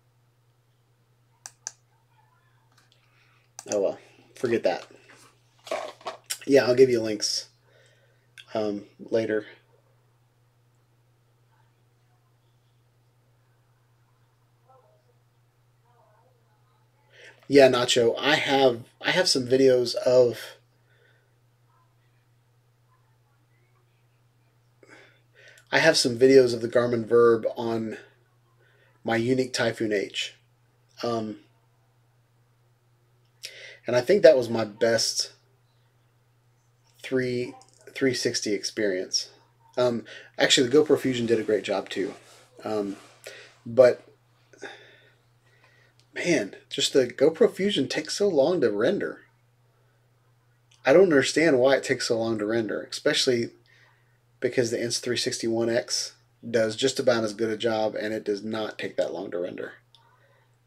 Oh well, forget that. Yeah, I'll give you links later. Yeah, Nacho, I have some videos of the Garmin Verb on my Unique Typhoon H. And I think that was my best 360 experience. Actually, the GoPro Fusion did a great job too. But man, just the GoPro Fusion takes so long to render. I don't understand why it takes so long to render, especially because the Insta360 One X does just about as good a job, and it does not take that long to render.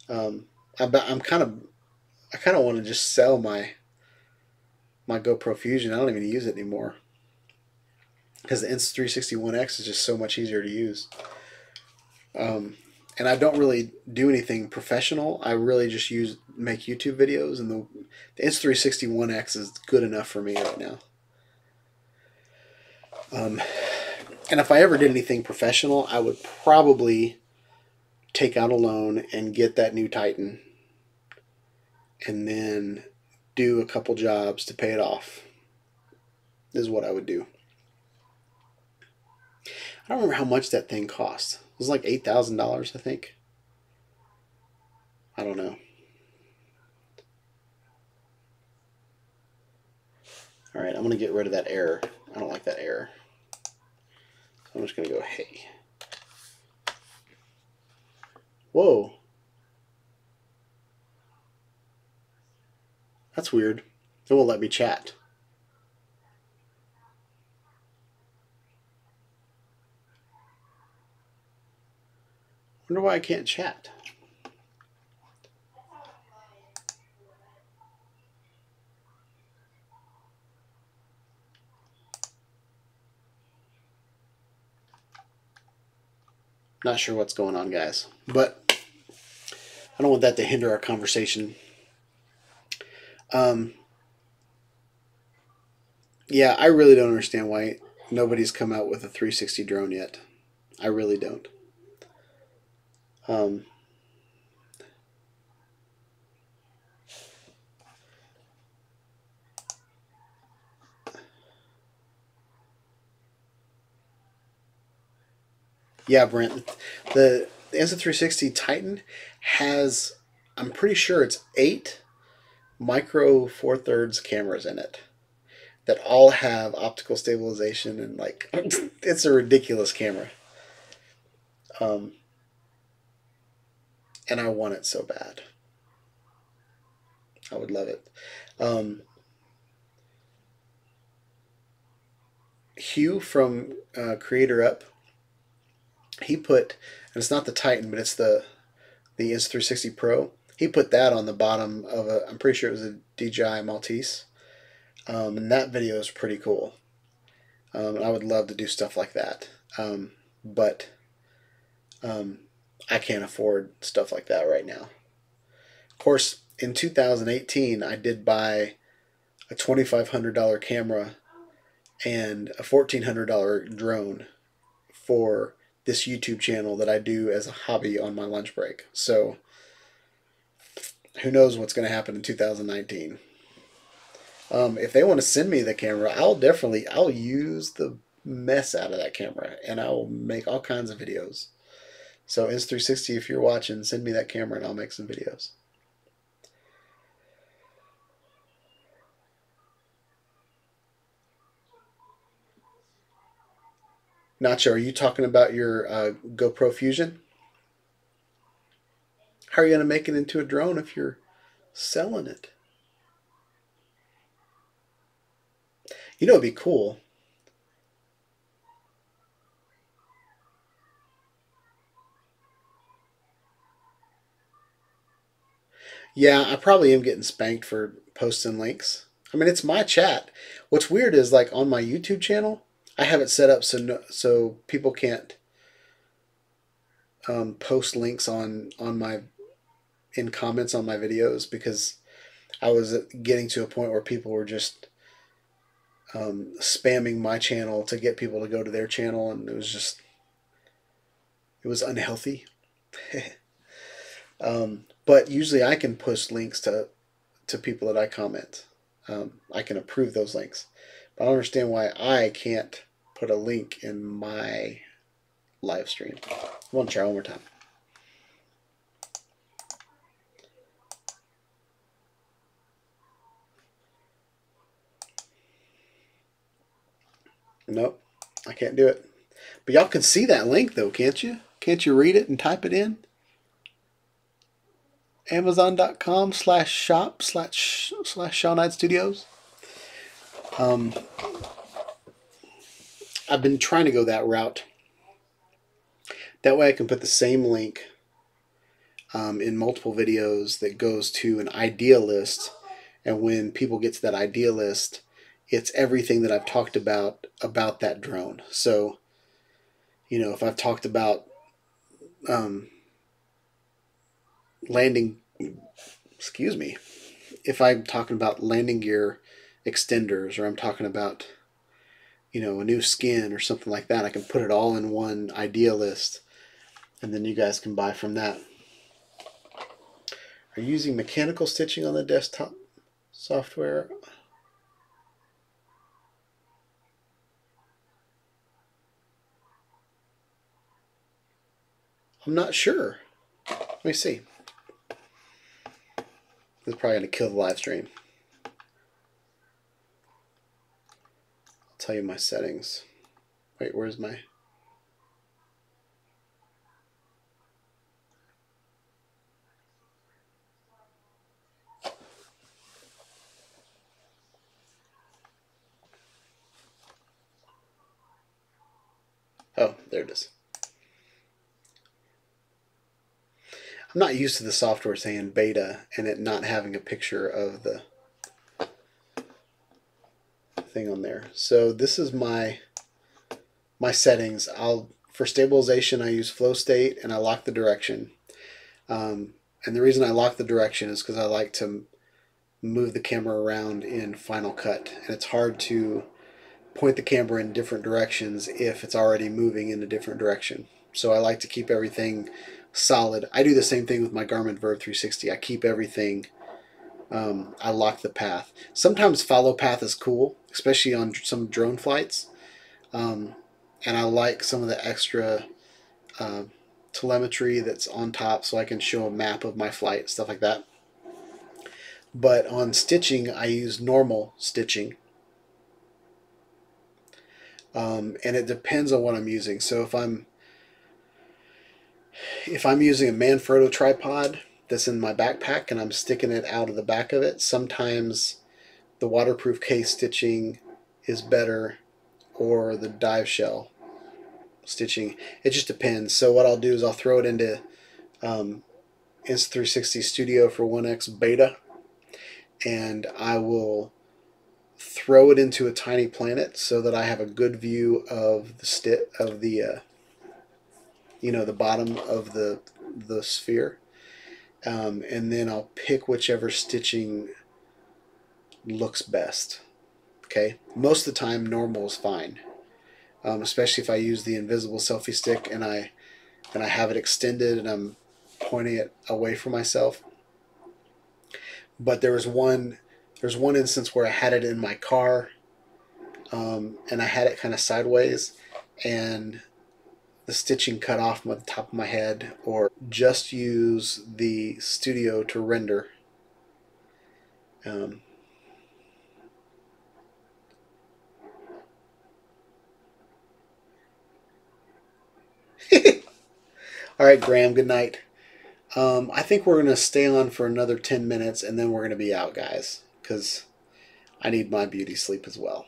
I kind of want to just sell my GoPro Fusion. I don't even use it anymore because the Insta360 One X is just so much easier to use. And I don't really do anything professional. I really just make YouTube videos, and the Insta360 One X is good enough for me right now. And if I ever did anything professional, I would probably take out a loan and get that new Titan and then do a couple jobs to pay it off, is what I would do. I don't remember how much that thing cost. It was like $8,000, I think. I don't know. All right, I'm going to get rid of that error. I don't like that error. So I'm just going to go, hey. Whoa. That's weird. It won't let me chat. Wonder why I can't chat. Not sure what's going on, guys. But I don't want that to hinder our conversation. Yeah, I really don't understand why nobody's come out with a 360 drone yet. I really don't. Yeah, Brent. The Insta360 Titan has, I'm pretty sure it's 8 micro four thirds cameras in it that all have optical stabilization, and like it's a ridiculous camera. And I want it so bad. I would love it. Hugh from Creator Up, he put, and it's not the Titan, but it's the Insta360 Pro. He put that on the bottom of a, I'm pretty sure it was a DJI Maltese. And that video is pretty cool. I would love to do stuff like that. But I can't afford stuff like that right now. Of course, in 2018, I did buy a $2,500 camera and a $1,400 drone for this YouTube channel that I do as a hobby on my lunch break. So who knows what's going to happen in 2019. If they want to send me the camera, I'll use the mess out of that camera, and I will make all kinds of videos. So Insta360, if you're watching, send me that camera and I'll make some videos. Nacho, are you talking about your GoPro Fusion? How are you going to make it into a drone if you're selling it? You know, it'd be cool. Yeah, I probably am getting spanked for posting links. I mean, it's my chat. What's weird is, like, on my YouTube channel, I have it set up so people can't post links on my in comments on my videos, because I was getting to a point where people were just spamming my channel to get people to go to their channel, and it was unhealthy. But usually I can post links to people that I comment. I can approve those links. But I don't understand why I can't put a link in my live stream. I want to try one more time. Nope, I can't do it. But y'all can see that link though, can't you? Can't you read it and type it in? Amazon.com/shop/Shawn Ide Studios. I've been trying to go that route. That way I can put the same link in multiple videos that goes to an idea list. And when people get to that idea list, it's everything that I've talked about that drone. So, you know, if I've talked about landing, excuse me, if I'm talking about landing gear extenders, or I'm talking about, you know, a new skin or something like that, I can put it all in one idea list, and then you guys can buy from that. Are you using mechanical stitching on the desktop software? I'm not sure. Let me see. This is probably going to kill the live stream. tell you my settings. Wait, where's my... Oh, there it is. I'm not used to the software saying beta and it not having a picture of the thing on there. So this is my settings. For stabilization, I use flow state and I lock the direction. And the reason I lock the direction is because I like to move the camera around in Final Cut, and it's hard to point the camera in different directions if it's already moving in a different direction. So I like to keep everything solid. I do the same thing with my Garmin Verve 360. I keep everything, I lock the path. Sometimes follow path is cool, especially on some drone flights. And I like some of the extra telemetry that's on top so I can show a map of my flight, stuff like that. But on stitching, I use normal stitching. And it depends on what I'm using. So if I'm using a Manfrotto tripod that's in my backpack and I'm sticking it out of the back of it, sometimes the waterproof case stitching is better, or the dive shell stitching. It just depends. So what I'll do is I'll throw it into Insta360 Studio for 1X beta, and I will throw it into a tiny planet so that I have a good view of the the bottom of the sphere, and then I'll pick whichever stitching looks best. Okay, most of the time normal is fine, especially if I use the invisible selfie stick and I have it extended and I'm pointing it away from myself. But there's one instance where I had it in my car, and I had it kind of sideways, and the stitching cut off from the top of my head, or just use the studio to render. All right, Graham, good night. I think we're going to stay on for another 10 minutes and then we're going to be out, guys, because I need my beauty sleep as well.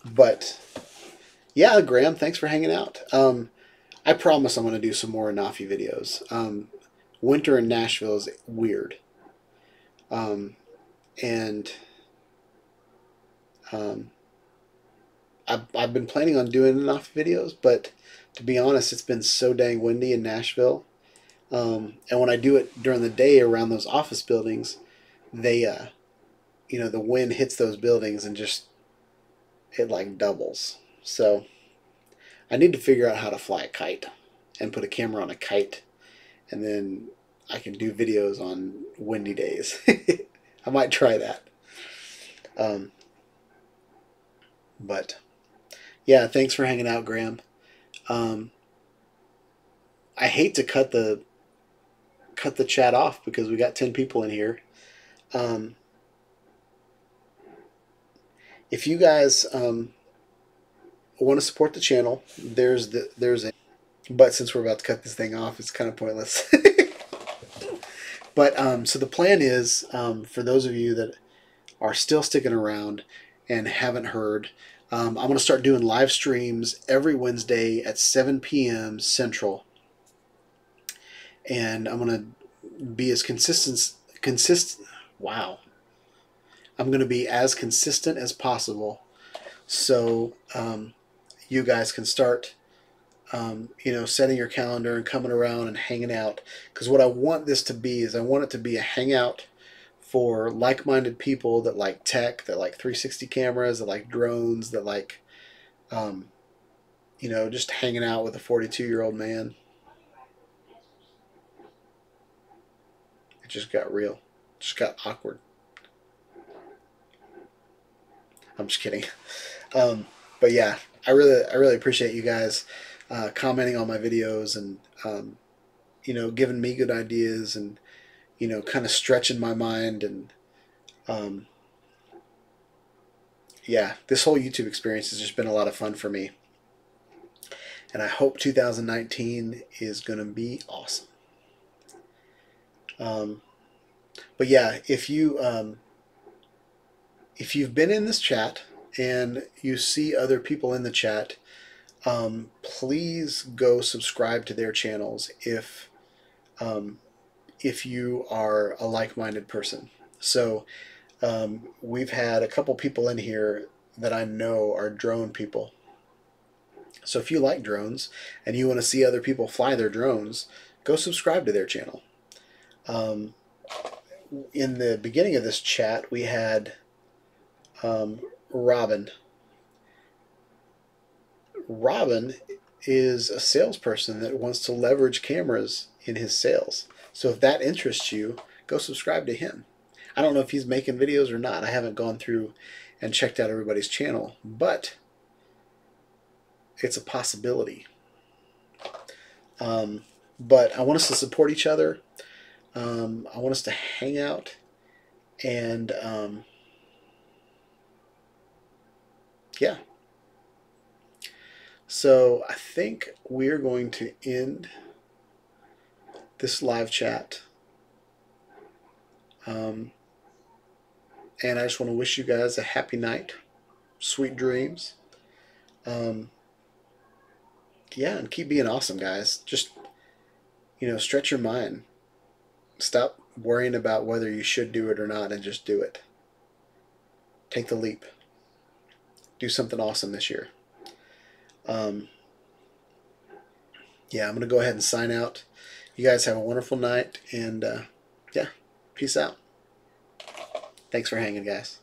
But yeah, Graham, thanks for hanging out. I promise I'm going to do some more Anafi videos. Winter in Nashville is weird. And I've been planning on doing enough videos, but to be honest, it's been so dang windy in Nashville. And when I do it during the day around those office buildings, they, the wind hits those buildings and just, it like doubles. So I need to figure out how to fly a kite and put a camera on a kite, and then I can do videos on windy days. I might try that. But yeah, thanks for hanging out, Graham. I hate to cut the chat off because we got 10 people in here. If you guys want to support the channel, there's a, but since we're about to cut this thing off, it's kind of pointless. But so the plan is, for those of you that are still sticking around and haven't heard, I'm going to start doing live streams every Wednesday at 7 p.m. Central, and I'm going to be as consistent. Wow. I'm going to be as consistent as possible, so you guys can start, setting your calendar and coming around and hanging out. Because what I want this to be is I want it to be a hangout for like-minded people that like tech, that like 360 cameras, that like drones, that like, just hanging out with a 42-year-old man. It just got real. It just got awkward. I'm just kidding. But yeah, I really appreciate you guys commenting on my videos and giving me good ideas and kind of stretching my mind and Yeah, this whole YouTube experience has just been a lot of fun for me. And I hope 2019 is going to be awesome. But yeah, if you've been in this chat and you see other people in the chat, please go subscribe to their channels if you are a like-minded person. So we've had a couple people in here that I know are drone people. So if you like drones and you want to see other people fly their drones, go subscribe to their channel. In the beginning of this chat, we had Robin. Robin is a salesperson that wants to leverage cameras in his sales. So if that interests you, go subscribe to him. I don't know if he's making videos or not. I haven't gone through and checked out everybody's channel, but it's a possibility. But I want us to support each other. I want us to hang out and yeah. So I think we're going to end this live chat. And I just want to wish you guys a happy night, sweet dreams. Yeah, and keep being awesome, guys. Just, stretch your mind. Stop worrying about whether you should do it or not and just do it. Take the leap. Do something awesome this year. Yeah, I'm going to go ahead and sign out. You guys have a wonderful night, and yeah, peace out. Thanks for hanging, guys.